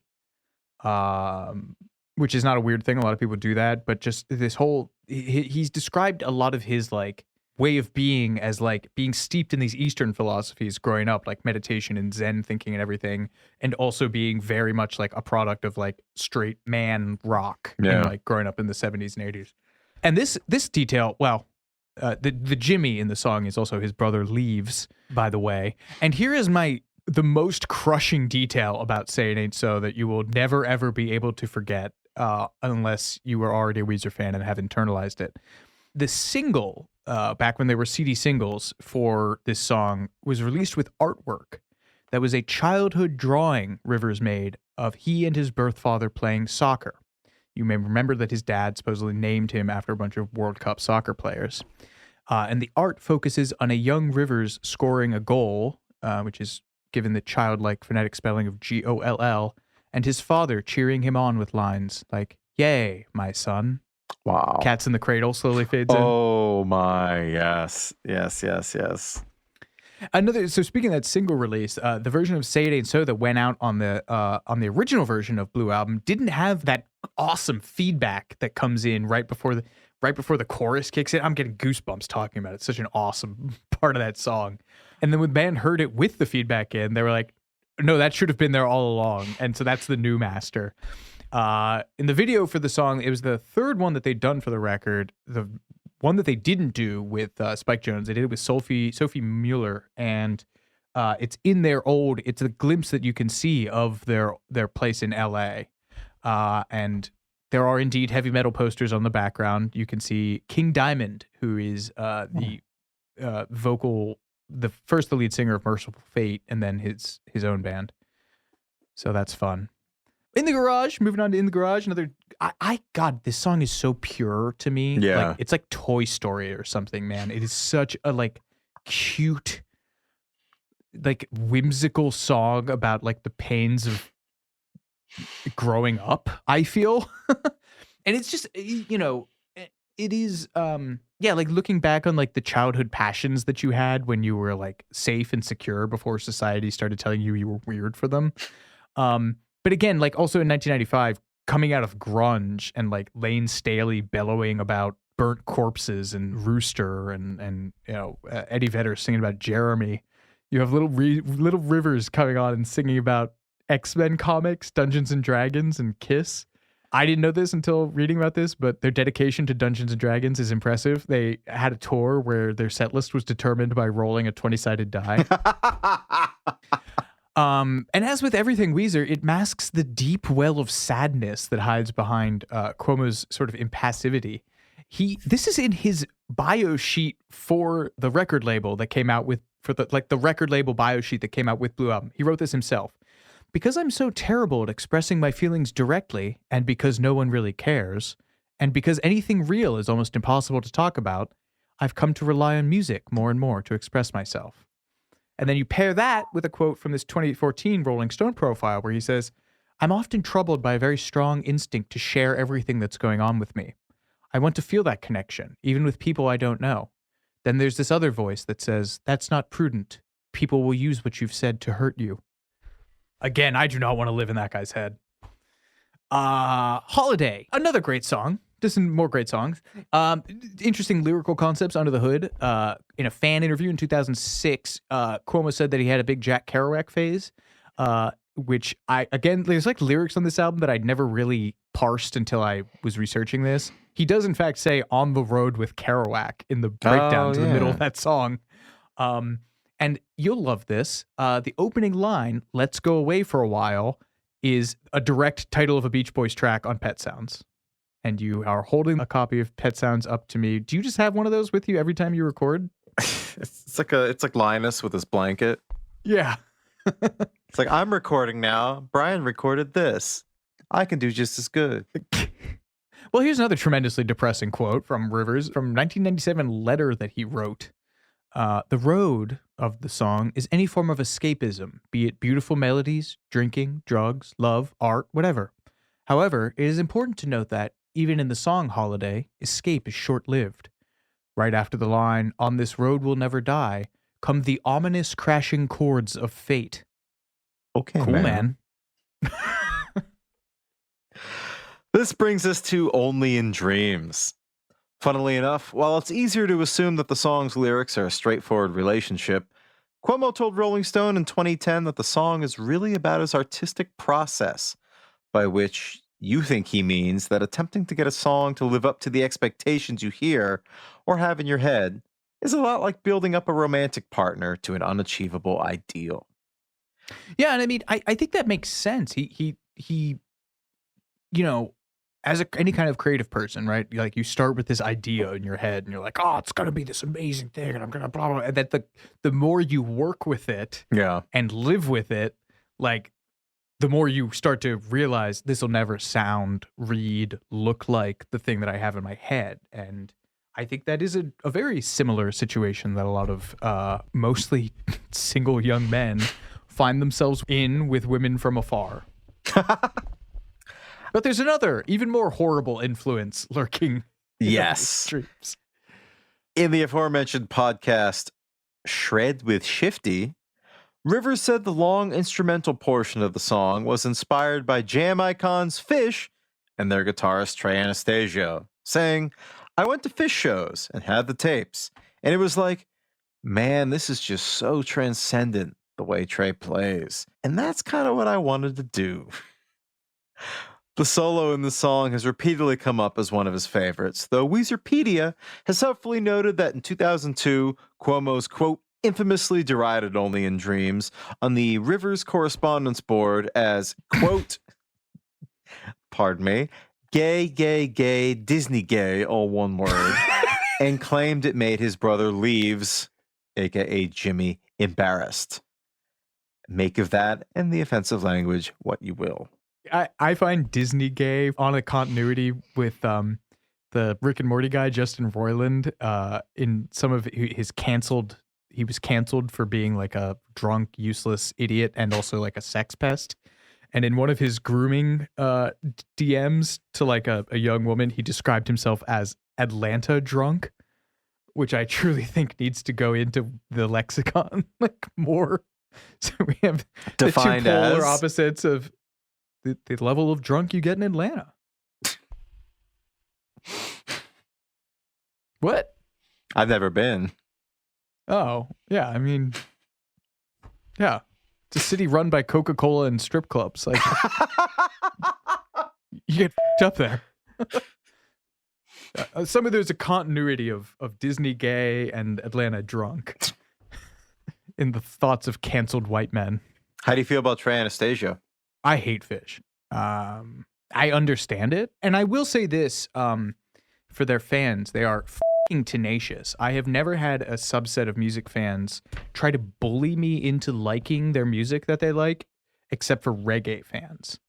which is not a weird thing. A lot of people do that, but just this whole, he's described a lot of his like way of being as like being steeped in these Eastern philosophies growing up, like meditation and Zen thinking and everything, and also being very much like a product of like straight man rock, and like growing up in the 70s and 80s. And this detail, well, the Jimmy in the song is also his brother Leaves, by the way. And here is the most crushing detail about Say It Ain't So that you will never, ever be able to forget unless you were already a Weezer fan and have internalized it. The single, back when they were CD singles for this song, was released with artwork that was a childhood drawing Rivers made of he and his birth father playing soccer. You may remember that his dad supposedly named him after a bunch of World Cup soccer players. And the art focuses on a young Rivers scoring a goal, which is given the childlike phonetic spelling of Goll, and his father cheering him on with lines like, "Yay, my son." Wow. Cats in the Cradle slowly fades in. Oh my, yes. So speaking of that single release, the version of Say It Ain't So that went out on the original version of Blue Album didn't have that awesome feedback that comes in right before the chorus kicks in. I'm getting goosebumps talking about it. It's such an awesome part of that song. And then when the band heard it with the feedback in, they were like, no, that should have been there all along. And so that's the new master. In the video for the song, it was the third one that they'd done for the record. The one that they didn't do with Spike Jonze, they did it with Sophie Mueller, and it's in it's a glimpse that you can see of their place in LA. And there are indeed heavy metal posters on the background. You can see King Diamond, who is the lead singer of Merciful Fate, and then his own band. So that's fun. In the Garage, moving on to In the Garage, another. God, this song is so pure to me. Yeah. Like, it's like Toy Story or something, man. It is such a cute, whimsical song about the pains of growing up, I feel. And it's just, it is, looking back on the childhood passions that you had when you were safe and secure before society started telling you were weird for them. But again, also in 1995, coming out of grunge and Lane Staley bellowing about burnt corpses and Rooster and Eddie Vedder singing about Jeremy. You have little Rivers coming on and singing about X-Men comics, Dungeons and Dragons, and Kiss. I didn't know this until reading about this, but their dedication to Dungeons and Dragons is impressive. They had a tour where their set list was determined by rolling a 20-sided die. And as with everything Weezer, it masks the deep well of sadness that hides behind Cuomo's sort of impassivity. This is in his bio sheet for the record label that came out with, the record label bio sheet that came out with Blue Album. He wrote this himself. Because I'm so terrible at expressing my feelings directly, and because no one really cares, and because anything real is almost impossible to talk about, I've come to rely on music more and more to express myself. And then you pair that with a quote from this 2014 Rolling Stone profile where he says, I'm often troubled by a very strong instinct to share everything that's going on with me. I want to feel that connection, even with people I don't know. Then there's this other voice that says, that's not prudent. People will use what you've said to hurt you. Again, I do not want to live in that guy's head. Holiday, another great song. Just some more great songs. Interesting lyrical concepts under the hood. In a fan interview in 2006, Cuomo said that he had a big Jack Kerouac phase, which there's lyrics on this album that I'd never really parsed until I was researching this. He does, in fact, say "on the road with Kerouac" in the breakdown to the middle of that song. And you'll love this. The opening line, "Let's Go Away for a While," is a direct title of a Beach Boys track on Pet Sounds. And you are holding a copy of Pet Sounds up to me. Do you just have one of those with you every time you record? It's like Linus with his blanket. Yeah. It's like, I'm recording now. Brian recorded this. I can do just as good. Well, here's another tremendously depressing quote from Rivers from 1997 letter that he wrote. The road of the song is any form of escapism, be it beautiful melodies, drinking, drugs, love, art, whatever. However, it is important to note that, even in the song Holiday, escape is short-lived. Right after the line, on this road we'll never die, come the ominous crashing chords of fate. Okay, cool, man. This brings us to Only in Dreams. Funnily enough, while it's easier to assume that the song's lyrics are a straightforward relationship, Cuomo told Rolling Stone in 2010 that the song is really about his artistic process, by which you think he means that attempting to get a song to live up to the expectations you hear or have in your head is a lot like building up a romantic partner to an unachievable ideal. Yeah, and I mean, I think that makes sense. He you know, as any kind of creative person, right? Like you start with this idea in your head, and you're like, oh, it's gonna be this amazing thing, and I'm gonna blah blah. And that the more you work with it, and live with it, like the more you start to realize this will never sound, read, look like the thing that I have in my head. And I think that is a very similar situation that a lot of mostly single young men find themselves in with women from afar. But there's another, even more horrible influence lurking in the streams. In the aforementioned podcast, Shred with Shifty, Rivers said the long instrumental portion of the song was inspired by jam icons Fish and their guitarist Trey Anastasio, saying, I went to Fish shows and had the tapes, and it was like, man, this is just so transcendent the way Trey plays. And that's kind of what I wanted to do. The solo in the song has repeatedly come up as one of his favorites, though Weezerpedia has helpfully noted that in 2002, Cuomo's, quote, infamously derided only in dreams on the Rivers correspondence board as, quote, pardon me, gay, Disney gay, all one word, and claimed it made his brother Leaves, aka Jimmy, embarrassed. Make of that and the offensive language what you will. I find Disney gay on a continuity with the Rick and Morty guy, Justin Roiland, in some of his canceled. He was canceled for being like a drunk, useless idiot and also like a sex pest. And in one of his grooming DMs to like a young woman, he described himself as Atlanta drunk, which I truly think needs to go into the lexicon like more. So we have defined the two polar as opposites of the level of drunk you get in Atlanta. What? I've never been. Oh, yeah. I mean, yeah. It's a city run by Coca-Cola and strip clubs. Like, you get up there. There's a continuity of Disney gay and Atlanta drunk in the thoughts of canceled white men. How do you feel about Trey Anastasio? I hate Fish. I understand it. And I will say this, for their fans, they are fucking tenacious. I have never had a subset of music fans try to bully me into liking their music that they like, except for reggae fans.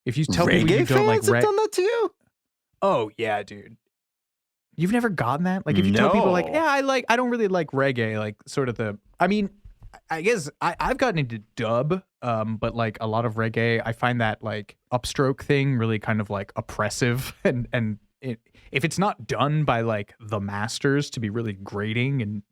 If you tell people you don't like reggae fans have done that to you? Oh, yeah, dude. You've never gotten that? Like, if you tell people like, yeah, I don't really like reggae, like sort of I guess I've gotten into dub, but like a lot of reggae, I find that like upstroke thing really kind of like oppressive, and if it's not done by like the masters to be really grating and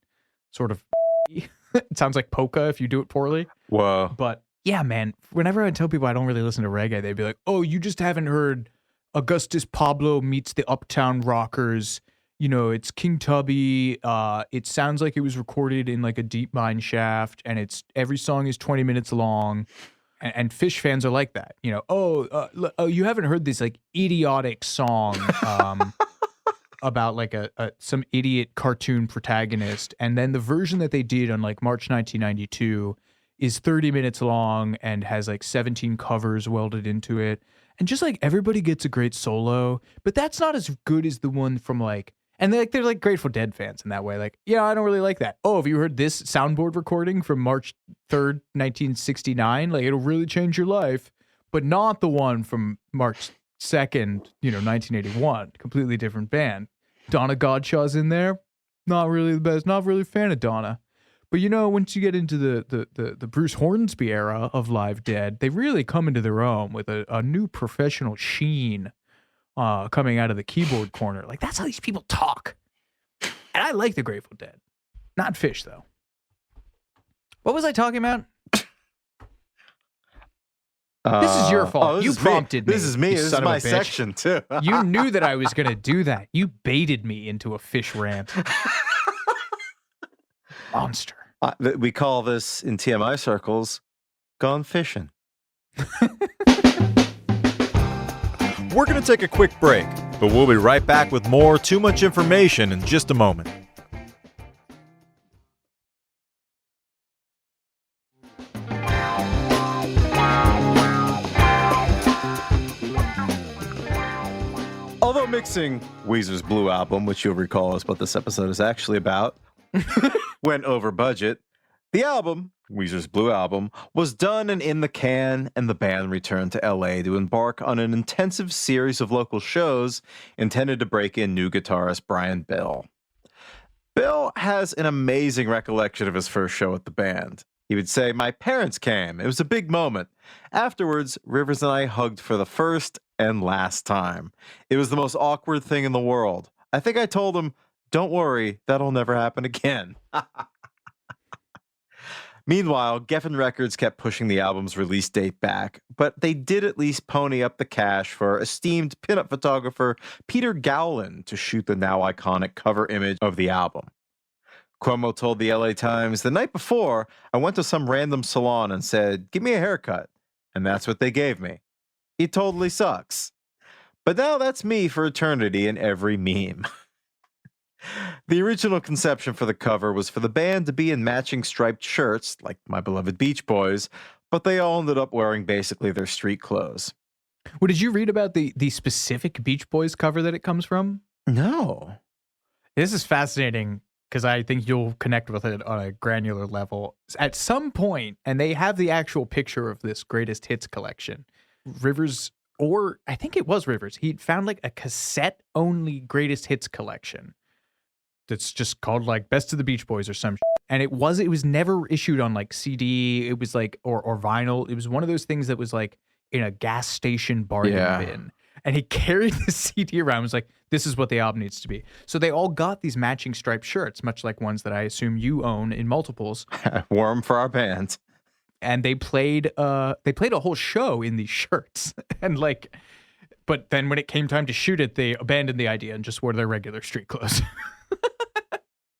sort of, it sounds like polka if you do it poorly. Whoa! But yeah, man, whenever I tell people I don't really listen to reggae, they'd be like, "Oh, you just haven't heard Augustus Pablo meets the Uptown Rockers." You know, it's King Tubby. It sounds like it was recorded in like a deep mine shaft, and every song is 20 minutes long. And Fish fans are like that. You know, oh, you haven't heard this like idiotic song about like some idiot cartoon protagonist, and then the version that they did on like March 1992 is 30 minutes long and has like 17 covers welded into it, and just like everybody gets a great solo, but that's not as good as the one from like. And they're like Grateful Dead fans in that way. Like, yeah, I don't really like that. Oh, have you heard this soundboard recording from March 3rd, 1969? Like, it'll really change your life. But not the one from March 2nd, 1981. Completely different band. Donna Godshaw's in there. Not really the best. Not really a fan of Donna. But, once you get into the Bruce Hornsby era of Live Dead, they really come into their own with a new professional sheen. Coming out of the keyboard corner. Like, that's how these people talk. And I like the Grateful Dead. Not Fish, though. What was I talking about? This is your fault. You prompted me. This is me. This is my section, too. You knew that I was going to do that. You baited me into a Fish rant. Monster. We call this, in TMI circles, gone fishing. We're going to take a quick break, But we'll be right back with more Too Much Information in just a moment. Although mixing Weezer's Blue album, which you'll recall is what this episode is actually about, went over budget, the album, Weezer's Blue Album, was done and in the can, and the band returned to LA to embark on an intensive series of local shows intended to break in new guitarist Brian Bill. Bill has an amazing recollection of his first show with the band. He would say, "My parents came. It was a big moment. Afterwards, Rivers and I hugged for the first and last time. It was the most awkward thing in the world. I think I told him, 'Don't worry, that'll never happen again.'" Meanwhile, Geffen Records kept pushing the album's release date back, but they did at least pony up the cash for esteemed pinup photographer Peter Gowland to shoot the now iconic cover image of the album. Cuomo told the LA Times, "The night before, I went to some random salon and said, 'Give me a haircut.' And that's what they gave me. It totally sucks. But now that's me for eternity in every meme." The original conception for the cover was for the band to be in matching striped shirts, like my beloved Beach Boys, but they all ended up wearing basically their street clothes. Well, did you read about the specific Beach Boys cover that it comes from? No. This is fascinating because I think you'll connect with it on a granular level. At some point, and they have the actual picture of this greatest hits collection, Rivers, or I think it was Rivers, he found like a cassette-only greatest hits collection that's just called like Best of the Beach Boys or some shit. And it was never issued on like CD. It was like, or vinyl. It was one of those things that was like in a gas station bargain bin. And he carried the CD around and was like, "This is what the album needs to be." So they all got these matching striped shirts, much like ones that I assume you own in multiples. Wore 'em for our band. And they played a whole show in these shirts. And like, but then when it came time to shoot it, they abandoned the idea and just wore their regular street clothes.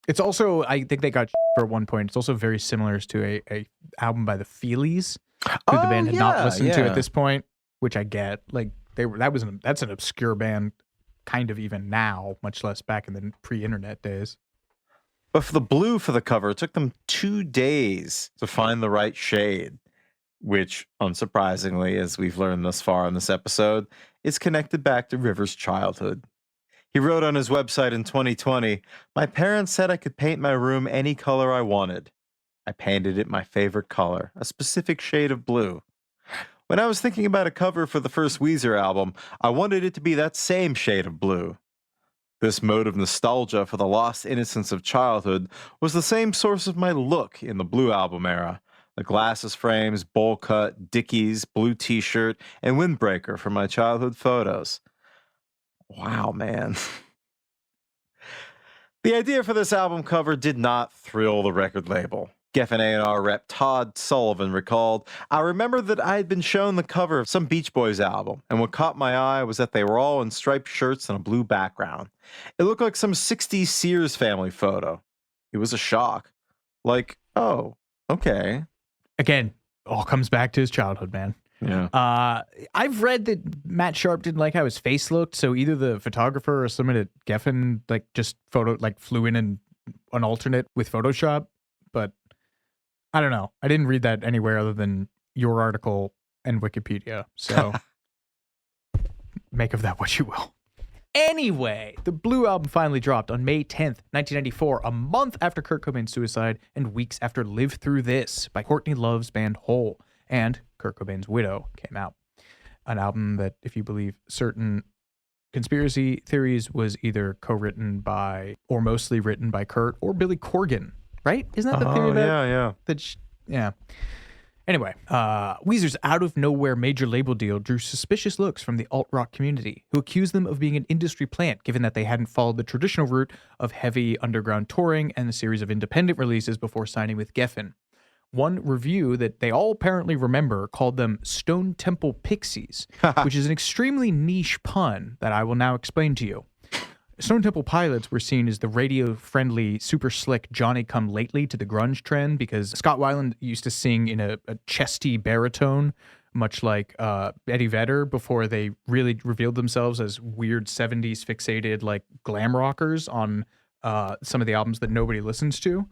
It's also, I think they got for one point. It's also very similar to a album by the Feelies, who the band had not listened to at this point, which I get. Like that's an obscure band, kind of even now, much less back in the pre-internet days. But for the blue for the cover, it took them 2 days to find the right shade, which, unsurprisingly, as we've learned thus far in this episode, is connected back to Rivers' childhood. He wrote on his website in 2020, "My parents said I could paint my room any color I wanted. I painted it my favorite color, a specific shade of blue. When I was thinking about a cover for the first Weezer album, I wanted it to be that same shade of blue." This mode of nostalgia for the lost innocence of childhood was the same source of my look in the Blue Album era. The glasses frames, bowl cut, Dickies, blue t-shirt, and windbreaker from my childhood photos. Wow, man. The idea for this album cover did not thrill the record label. Geffen A&R rep Todd Sullivan recalled, "I remember that I had been shown the cover of some Beach Boys album, and what caught my eye was that they were all in striped shirts and a blue background. It looked like some 60s Sears family photo. It was a shock. Like, oh, okay." Again, all comes back to his childhood, man. Yeah. I've read that Matt Sharp didn't like how his face looked, so either the photographer or someone at Geffen just flew in an alternate with Photoshop, but I don't know. I didn't read that anywhere other than your article and Wikipedia, so make of that what you will. Anyway, the Blue Album finally dropped on May 10th, 1994, a month after Kurt Cobain's suicide and weeks after Live Through This by Courtney Love's band Hole, and Kurt Cobain's widow came out. An album that, if you believe certain conspiracy theories, was either co-written by or mostly written by Kurt or Billy Corgan, right? Isn't that the theory? Yeah. Anyway, Weezer's out-of-nowhere major label deal drew suspicious looks from the alt-rock community, who accused them of being an industry plant, given that they hadn't followed the traditional route of heavy underground touring and a series of independent releases before signing with Geffen. One review that they all apparently remember called them Stone Temple Pixies, which is an extremely niche pun that I will now explain to you. Stone Temple Pilots were seen as the radio-friendly, super slick Johnny-come-lately to the grunge trend because Scott Weiland used to sing in a chesty baritone much like Eddie Vedder before they really revealed themselves as weird 70s fixated like glam rockers on some of the albums that nobody listens to.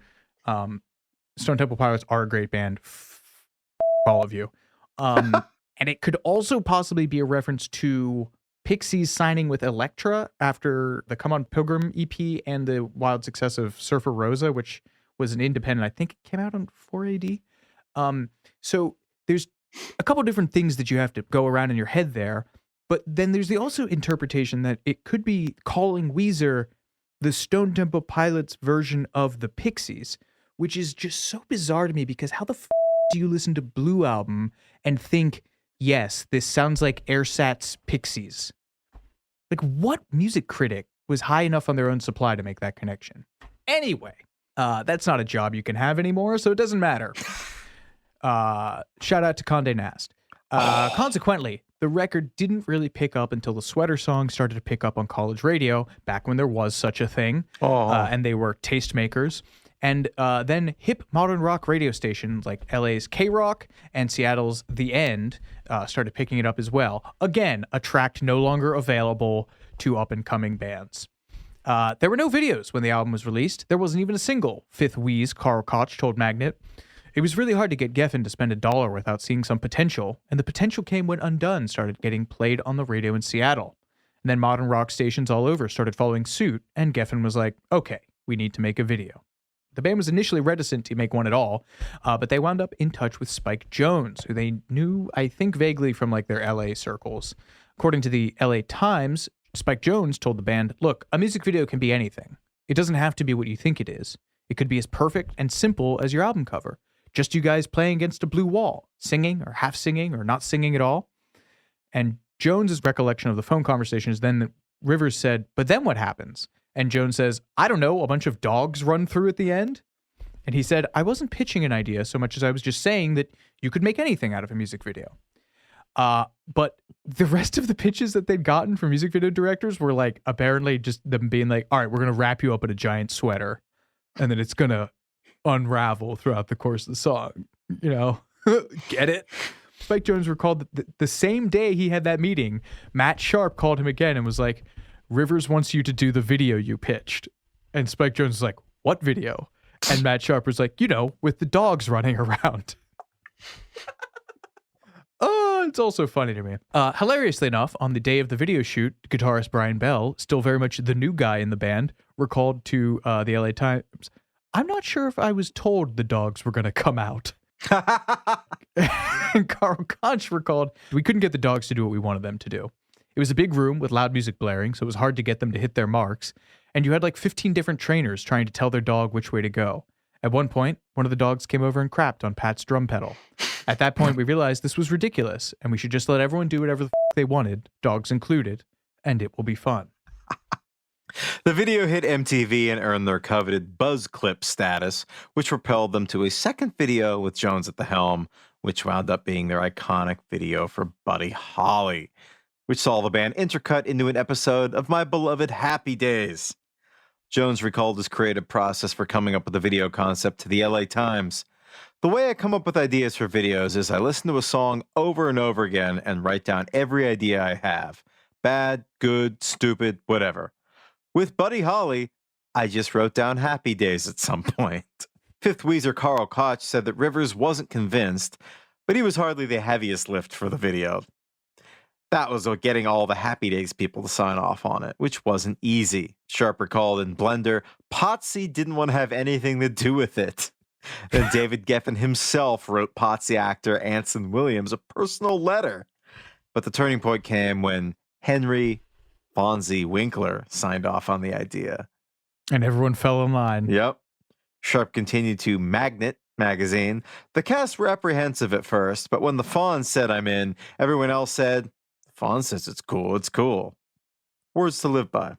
Stone Temple Pilots are a great band. All of you. And it could also possibly be a reference to Pixies signing with Elektra after the Come On Pilgrim EP and the wild success of Surfer Rosa, which was an independent. I think it came out on 4AD. So there's a couple different things that you have to go around in your head there. But then there's the also interpretation that it could be calling Weezer the Stone Temple Pilots version of the Pixies, which is just so bizarre to me because how the do you listen to Blue Album and think, yes, this sounds like Airsat's Pixies? Like, what music critic was high enough on their own supply to make that connection? Anyway, that's not a job you can have anymore, so it doesn't matter. Shout out to Condé Nast. Consequently, the record didn't really pick up until the Sweater Song started to pick up on college radio, back when there was such a thing, and they were tastemakers. And then hip modern rock radio stations like LA's K-Rock and Seattle's The End started picking it up as well. Again, a track no longer available to up-and-coming bands. There were no videos when the album was released. There wasn't even a single. Fifth Wheeze, Carl Koch told Magnet. It was really hard to get Geffen to spend $1 without seeing some potential, and the potential came when Undone started getting played on the radio in Seattle. And then modern rock stations all over started following suit, and Geffen was like, okay, we need to make a video. The band was initially reticent to make one at all, but they wound up in touch with Spike Jonze, who they knew, I think, vaguely from like their LA circles. According to the LA Times, Spike Jonze told the band, look, a music video can be anything. It doesn't have to be what you think it is. It could be as perfect and simple as your album cover. Just you guys playing against a blue wall, singing or half singing or not singing at all. And Jones's recollection of the phone conversation is then that Rivers said, but then what happens? And Jones says, I don't know, a bunch of dogs run through at the end? And he said, I wasn't pitching an idea so much as I was just saying that you could make anything out of a music video. But the rest of the pitches that they'd gotten from music video directors were like, apparently just them being like, all right, we're going to wrap you up in a giant sweater. And then it's going to unravel throughout the course of the song. You know, get it? Spike Jonze recalled that the same day he had that meeting, Matt Sharp called him again and was like, Rivers wants you to do the video you pitched. And Spike Jonze was like, what video? And Matt Sharp was like, you know, with the dogs running around. Oh, it's also funny to me. Hilariously enough, on the day of the video shoot, guitarist Brian Bell, still very much the new guy in the band, recalled to the LA Times, I'm not sure if I was told the dogs were going to come out. And Carl Koch recalled, we couldn't get the dogs to do what we wanted them to do. It was a big room with loud music blaring, so it was hard to get them to hit their marks. And you had like 15 different trainers trying to tell their dog which way to go. At one point, one of the dogs came over and crapped on Pat's drum pedal. At that point, we realized this was ridiculous, and we should just let everyone do whatever the they wanted, dogs included, and it will be fun. The video hit MTV and earned their coveted Buzz Clip status, which propelled them to a second video with Jones at the helm, which wound up being their iconic video for Buddy Holly, which saw the band intercut into an episode of My Beloved Happy Days. Jones recalled his creative process for coming up with the video concept to the LA Times. The way I come up with ideas for videos is I listen to a song over and over again and write down every idea I have. Bad, good, stupid, whatever. With Buddy Holly, I just wrote down Happy Days at some point. Fifth Weezer Carl Koch said that Rivers wasn't convinced, but he was hardly the heaviest lift for the video. That was getting all the Happy Days people to sign off on it, which wasn't easy. Sharp recalled in Blender, Potsy didn't want to have anything to do with it. Then David Geffen himself wrote Potsy actor Anson Williams a personal letter. But the turning point came when Henry Winkler signed off on the idea. And everyone fell in line. Yep. Sharp continued to Magnet magazine. The cast were apprehensive at first, but when the Fawn said I'm in, everyone else said, Fawn says it's cool, it's cool. Words to live by.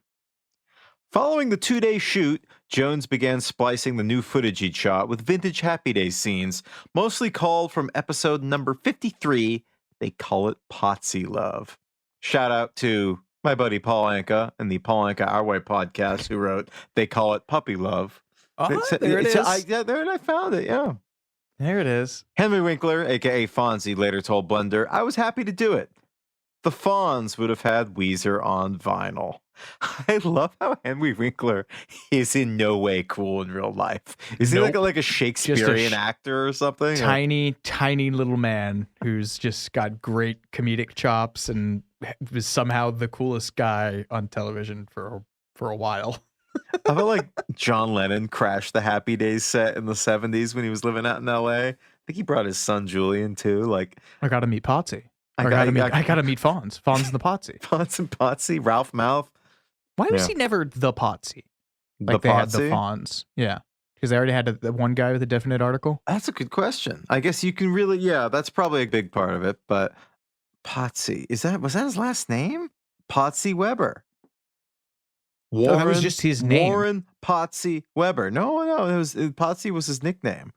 Following the 2-day shoot, Jones began splicing the new footage he'd shot with vintage Happy Days scenes, mostly called from episode number 53, They Call It Potsy Love. Shout out to my buddy Paul Anka and the Paul Anka Our Way podcast, who wrote They Call It Puppy Love. Oh, there it is. I found it, yeah. There it is. Henry Winkler, aka Fonzie, later told Blender, "I was happy to do it. The Fonz would have had Weezer on vinyl." I love how Henry Winkler is in no way cool in real life. Is he like a Shakespearean actor or something? Tiny little man who's just got great comedic chops and was somehow the coolest guy on television for a while. I felt like John Lennon crashed the Happy Days set in the 70s when he was living out in LA. I think he brought his son Julian too. Like, I gotta meet Potsy. I gotta meet Fonz. Fonz and the Potsy. Fonz and Potsy, Ralph Mouth. Why was he never the Potsy? Like they had the Fonz. Yeah. Because they already had the one guy with a definite article. That's a good question. I guess you can really, that's probably a big part of it. But Potsy, was that his last name? Potsy Weber. Warren, that was just his name. Warren Potsy Weber. No, Potsy was his nickname.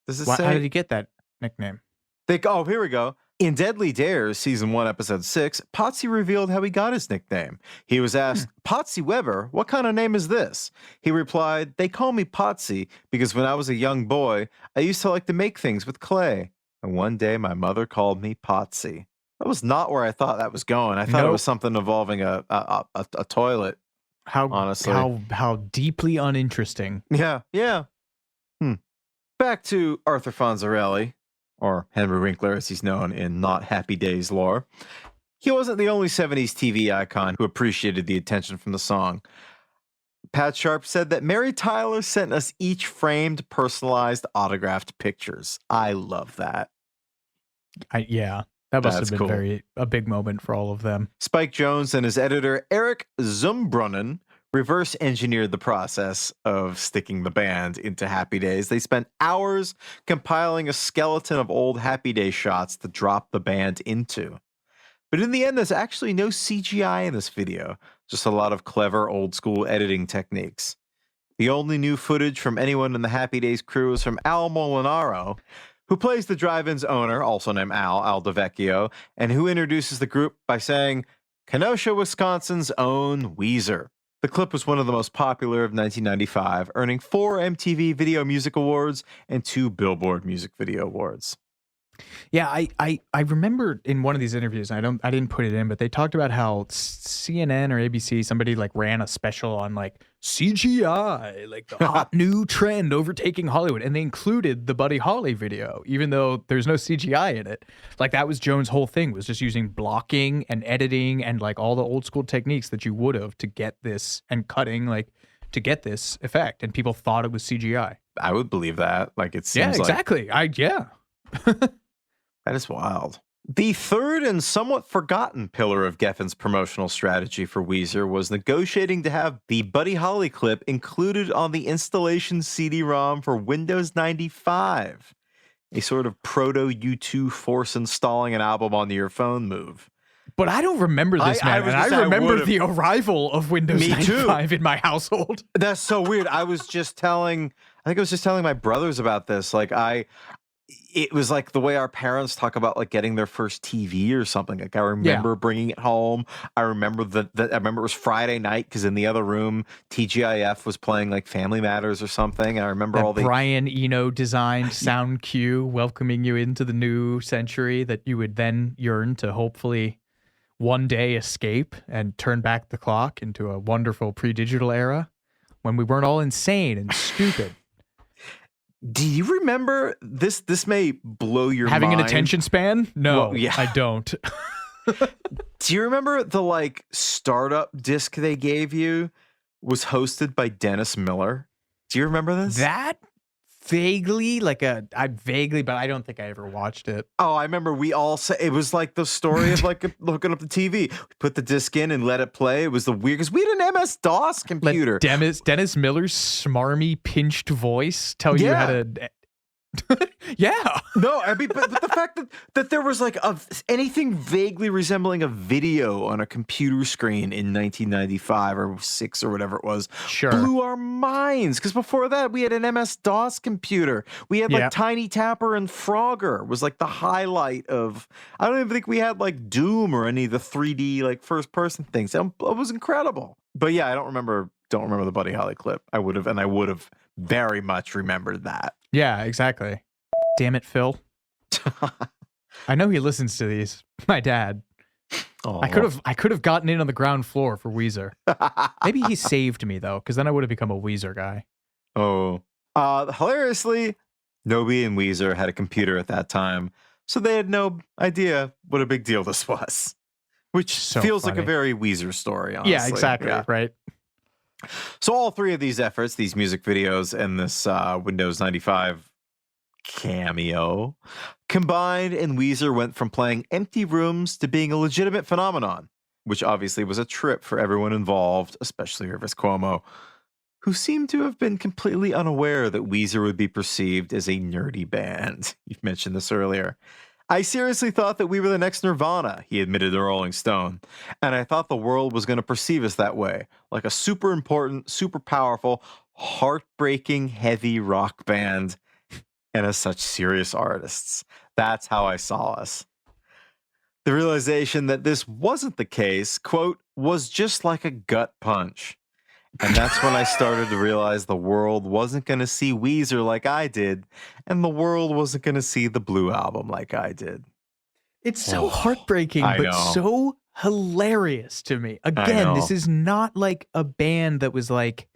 Does it say? How did he get that nickname? Here we go. In Deadly Dares, Season 1, Episode 6, Potsy revealed how he got his nickname. He was asked, "Potsy Weber, what kind of name is this?" He replied, "They call me Potsy because when I was a young boy, I used to like to make things with clay. And one day my mother called me Potsy." That was not where I thought that was going. I thought it was something involving a toilet. Honestly. How deeply uninteresting. Yeah. Back to Arthur Fonzarelli, or Henry Winkler as he's known in Not Happy Days lore. He wasn't the only 70s TV icon who appreciated the attention from the song. Pat Sharp said that Mary Tyler sent us each framed, personalized, autographed pictures. I love that. That must have been a big moment for all of them. Spike Jonze and his editor, Eric Zumbrunner, reverse engineered the process of sticking the band into Happy Days. They spent hours compiling a skeleton of old Happy Day shots to drop the band into. But in the end, there's actually no CGI in this video, just a lot of clever old school editing techniques. The only new footage from anyone in the Happy Days crew is from Al Molinaro, who plays the drive-in's owner, also named Al DeVecchio, and who introduces the group by saying, "Kenosha, Wisconsin's own Weezer." The clip was one of the most popular of 1995, earning 4 MTV Video Music Awards and 2 Billboard Music Video Awards. Yeah, I remember in one of these interviews, I didn't put it in, but they talked about how CNN or ABC, somebody like ran a special on like CGI, like the hot new trend overtaking Hollywood, and they included the Buddy Holly video, even though there's no CGI in it. Like that was Jones' whole thing, was just using blocking and editing and like all the old school techniques that you would have to get this, and cutting like to get this effect, and people thought it was CGI. I would believe that. Like it seems exactly. That is wild. The third and somewhat forgotten pillar of Geffen's promotional strategy for Weezer was negotiating to have the Buddy Holly clip included on the installation CD-ROM for Windows 95, a sort of proto-U2 force installing an album onto your phone move. But I don't remember this, man. I remember the arrival of Windows 95 in my household. That's so weird. I think I was just telling my brothers about this. Like it was like the way our parents talk about like getting their first TV or something. Like I remember bringing it home. I remember I remember it was Friday night because in the other room, TGIF was playing like Family Matters or something. I remember all the Brian Eno designed sound cue welcoming you into the new century that you would then yearn to hopefully one day escape and turn back the clock into a wonderful pre-digital era when we weren't all insane and stupid. Do you remember this? This may blow your Having mind. An attention span? No, I don't. Do you remember the like startup disc they gave you was hosted by Dennis Miller? Do you remember this? That vaguely, but I don't think I ever watched it. Oh, I remember we all said it was like the story of like hooking up the TV. We put the disc in and let it play. It was the weird because we had an MS-DOS computer. Dennis Miller's smarmy, pinched voice tell you how to. Yeah. No, I mean, but the fact that there was like anything vaguely resembling a video on a computer screen in 1995 or 6 or whatever it was blew our minds. Because before that, we had an MS-DOS computer. We had like Tiny Tapper and Frogger was like the highlight of. I don't even think we had like Doom or any of the 3D like first person things. It was incredible. But yeah, I don't remember the Buddy Holly clip. I would have very much remembered that. Yeah, exactly. Damn it, Phil. I know he listens to these. My dad. Oh. I could have gotten in on the ground floor for Weezer. Maybe he saved me though, because then I would have become a Weezer guy. Oh. Hilariously, nobody in Weezer had a computer at that time, so they had no idea what a big deal this was. Which feels like a very Weezer story, honestly. Yeah, exactly, right? So all three of these efforts, these music videos and this Windows 95 cameo, combined, and Weezer went from playing empty rooms to being a legitimate phenomenon, which obviously was a trip for everyone involved, especially Rivers Cuomo, who seemed to have been completely unaware that Weezer would be perceived as a nerdy band. You've mentioned this earlier. I seriously thought that we were the next Nirvana, he admitted to Rolling Stone, and I thought the world was going to perceive us that way, like a super important, super powerful, heartbreaking, heavy rock band, and as such serious artists. That's how I saw us. The realization that this wasn't the case, quote, was just like a gut punch. And that's when I started to realize the world wasn't going to see Weezer like I did, and the world wasn't going to see the Blue Album like I did. It's so heartbreaking, but so hilarious to me. Again, this is not like a band that was like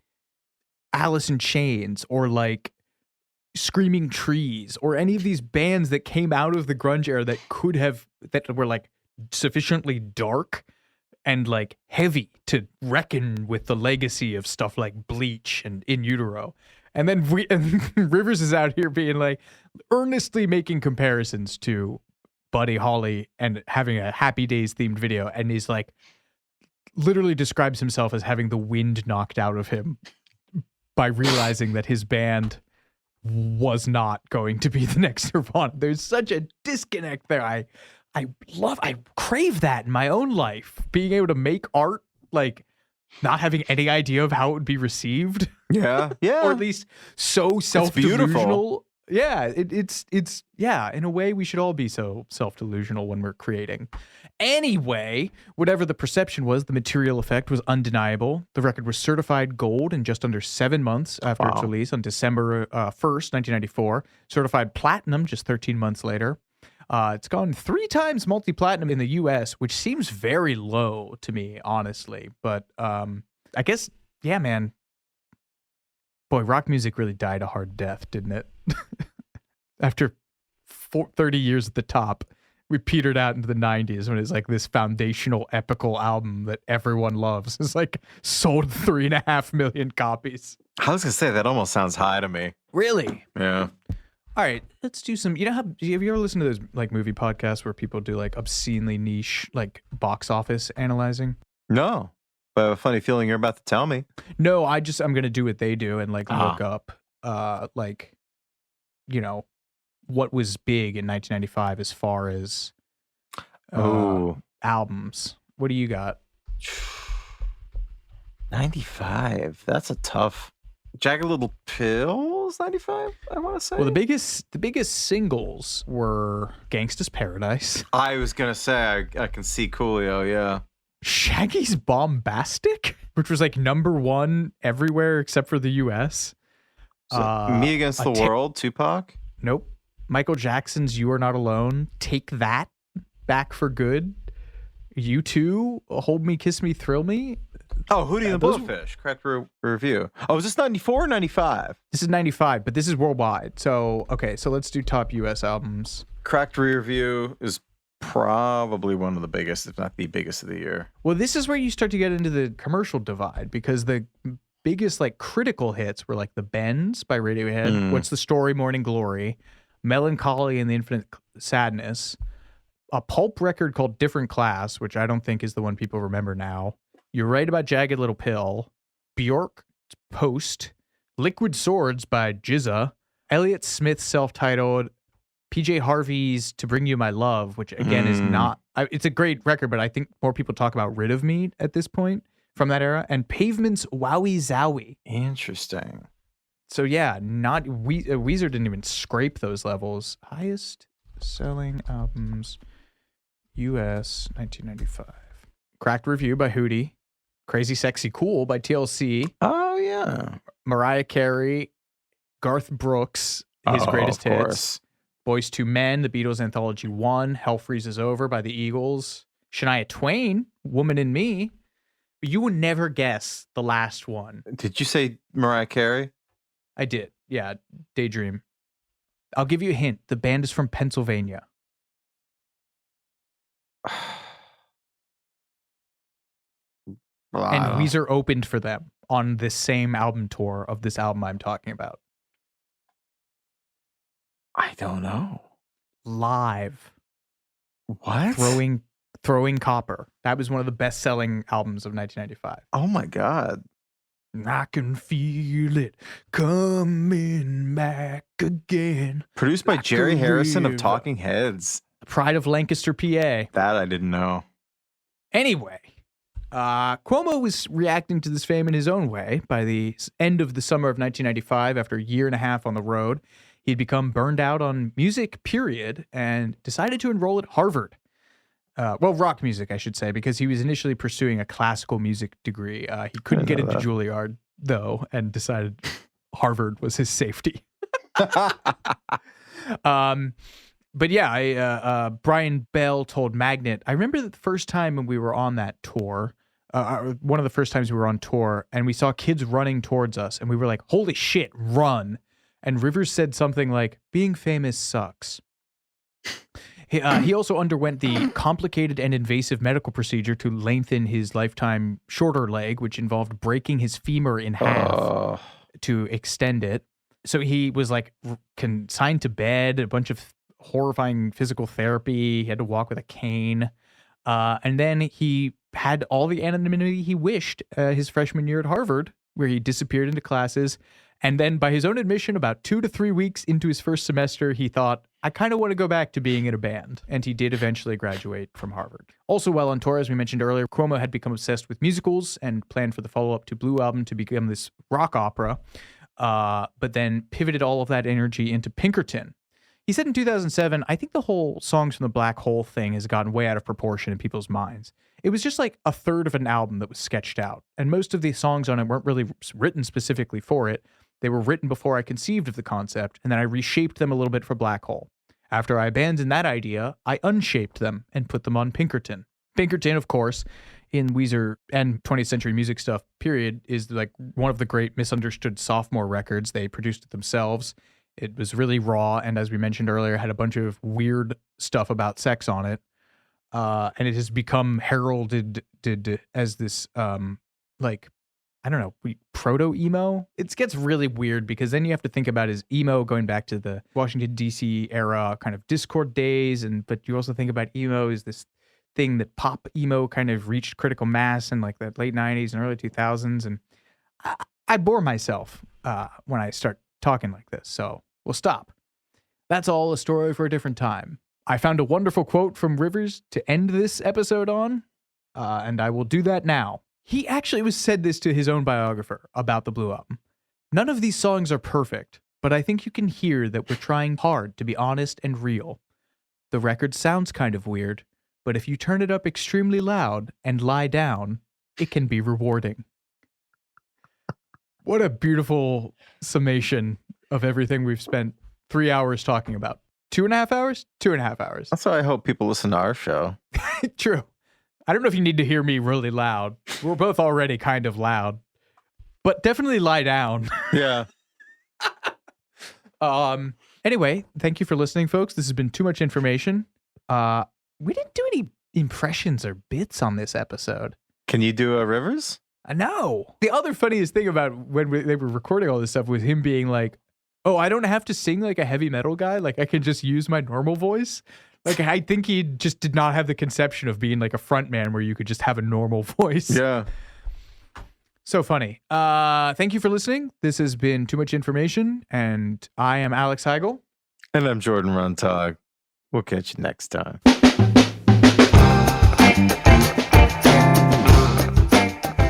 Alice in Chains or like Screaming Trees or any of these bands that came out of the grunge era that were like sufficiently dark and like heavy to reckon with the legacy of stuff like Bleach and In Utero. And then Rivers is out here being like earnestly making comparisons to Buddy Holly and having a Happy Days themed video. And he's like literally describes himself as having the wind knocked out of him by realizing that his band was not going to be the next Nirvana. There's such a disconnect there. I crave that in my own life. Being able to make art, like not having any idea of how it would be received. Yeah. Yeah. Or at least so self-delusional. Yeah. It's in a way we should all be so self-delusional when we're creating. Anyway, whatever the perception was, the material effect was undeniable. The record was certified gold in just under 7 months after its release on December 1st, 1994. Certified platinum just 13 months later. It's gone 3 times multi-platinum in the U.S., which seems very low to me, honestly. But I guess, yeah, man. Boy, rock music really died a hard death, didn't it? After 30 years at the top, we petered out into the 90s when it's like this foundational epical album that everyone loves. It's like sold 3.5 million copies. I was going to say, that almost sounds high to me. Really? Yeah. All right, let's do some. Have you ever listened to those like movie podcasts where people do like obscenely niche like box office analyzing? No, but I have a funny feeling you're about to tell me. No, I'm gonna do what they do and like look up like what was big in 1995 as far as albums. What do you got? 95. That's a tough. Jagged Little Pill 95, I want to say. Well, the biggest singles were Gangsta's Paradise. I was going to say, I can see Coolio, yeah. Shaggy's Bombastic, which was like #1 everywhere except for the U.S. Me Against the World, Tupac? Nope. Michael Jackson's You Are Not Alone, Take That, Back for Good. U2, Hold Me, Kiss Me, Thrill Me. Oh, Hootie and the Blowfish, correct review. Oh, is this 94 or 95? This is 95, but this is worldwide. So, okay, so let's do top U.S. albums. Cracked Rear View is probably one of the biggest, if not the biggest of the year. Well, this is where you start to get into the commercial divide because the biggest like critical hits were like The Bends by Radiohead, What's the Story, Morning Glory, Melancholy and the Infinite Sadness, a pulp record called Different Class, which I don't think is the one people remember now. You're Right About Jagged Little Pill, Bjork, Post, Liquid Swords by Jizza, Elliott Smith's self-titled, PJ Harvey's To Bring You My Love, which again is not, it's a great record, but I think more people talk about Rid of Me at this point from that era, and Pavement's Wowie Zowie. Interesting. So yeah, Weezer didn't even scrape those levels. Highest selling albums, U.S. 1995. Cracked Review by Hootie. Crazy Sexy Cool by TLC. Oh, yeah. Mariah Carey. Garth Brooks, his greatest hits. Boys to Men, the Beatles Anthology 1, Hell Freezes Over by the Eagles, Shania Twain, Woman in Me. But you would never guess the last one. Did you say Mariah Carey? I did. Yeah, Daydream. I'll give you a hint. The band is from Pennsylvania. And Weezer opened for them on this same album tour of this album I'm talking about. I don't know. Live. What? Throwing Copper. That was one of the best-selling albums of 1995. Oh my God. I can feel it coming back again. Produced by like Jerry a Harrison of river. Talking Heads. Pride of Lancaster, PA. That I didn't know. Anyway, Cuomo was reacting to this fame in his own way. By the end of the summer of 1995, after a year and a half on the road, he'd become burned out on music, period, and decided to enroll at Harvard. Rock music, I should say, because he was initially pursuing a classical music degree. He couldn't get into Juilliard, though, and decided Harvard was his safety. But yeah, Brian Bell told Magnet, I remember the first time when we were on that tour, one of the first times we were on tour, and we saw kids running towards us, and we were like, holy shit, run. And Rivers said something like, being famous sucks. He also underwent the complicated and invasive medical procedure to lengthen his lifetime shorter leg, which involved breaking his femur in half to extend it. So he was like consigned to bed, a bunch of horrifying physical therapy. He had to walk with a cane. And then he had all the anonymity he wished his freshman year at Harvard, where he disappeared into classes. And then by his own admission, about 2 to 3 weeks into his first semester, he thought, I kind of want to go back to being in a band. And he did eventually graduate from Harvard. Also while on tour, as we mentioned earlier, Cuomo had become obsessed with musicals and planned for the follow-up to Blue Album to become this rock opera, but then pivoted all of that energy into Pinkerton. He said in 2007, I think the whole Songs from the Black Hole thing has gotten way out of proportion in people's minds. It was just like a third of an album that was sketched out. And most of the songs on it weren't really written specifically for it. They were written before I conceived of the concept, and then I reshaped them a little bit for Black Hole. After I abandoned that idea, I unshaped them and put them on Pinkerton. Pinkerton, of course, in Weezer and 20th century music stuff, period, is like one of the great misunderstood sophomore records. They produced it themselves. It was really raw, and as we mentioned earlier, had a bunch of weird stuff about sex on it. And it has become heralded as this, I don't know, proto-emo? It gets really weird because then you have to think about his emo going back to the Washington, D.C. era kind of Discord days, but you also think about emo as this thing that pop emo kind of reached critical mass in like the late 90s and early 2000s, and I bore myself when I start talking like this, so we'll stop. That's all a story for a different time. I found a wonderful quote from Rivers to end this episode on, and I will do that now. He actually said this to his own biographer about the Blue Album. None of these songs are perfect, but I think you can hear that we're trying hard to be honest and real. The record sounds kind of weird, but if you turn it up extremely loud and lie down, it can be rewarding. What a beautiful summation of everything we've spent 3 hours talking about. 2.5 hours? 2.5 hours. That's why I hope people listen to our show. True. I don't know if you need to hear me really loud. We're both already kind of loud, but definitely lie down. Yeah. Anyway, thank you for listening, folks. This has been Too Much Information. We didn't do any impressions or bits on this episode. Can you do a Rivers? No. The other funniest thing about when they were recording all this stuff was him being like, oh, I don't have to sing like a heavy metal guy. Like I can just use my normal voice. Like, I think he just did not have the conception of being like a front man where you could just have a normal voice. Yeah. So funny. Thank you for listening. This has been Too Much Information, and I am Alex Heigl. And I'm Jordan Runtagh. We'll catch you next time.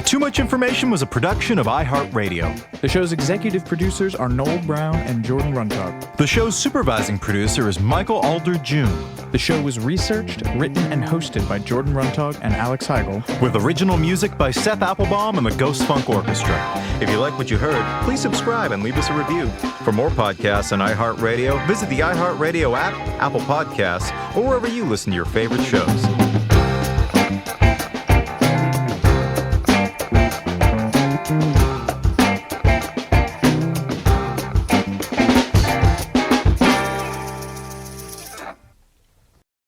Too Much Much Information was a production of iHeartRadio. The show's executive producers are Noel Brown and Jordan Runtagh. The show's supervising producer is Michael Alder June. The show was researched, written, and hosted by Jordan Runtagh and Alex Heigl. With original music by Seth Applebaum and the Ghost Funk Orchestra. If you like what you heard, please subscribe and leave us a review. For more podcasts on iHeartRadio, visit the iHeartRadio app, Apple Podcasts, or wherever you listen to your favorite shows.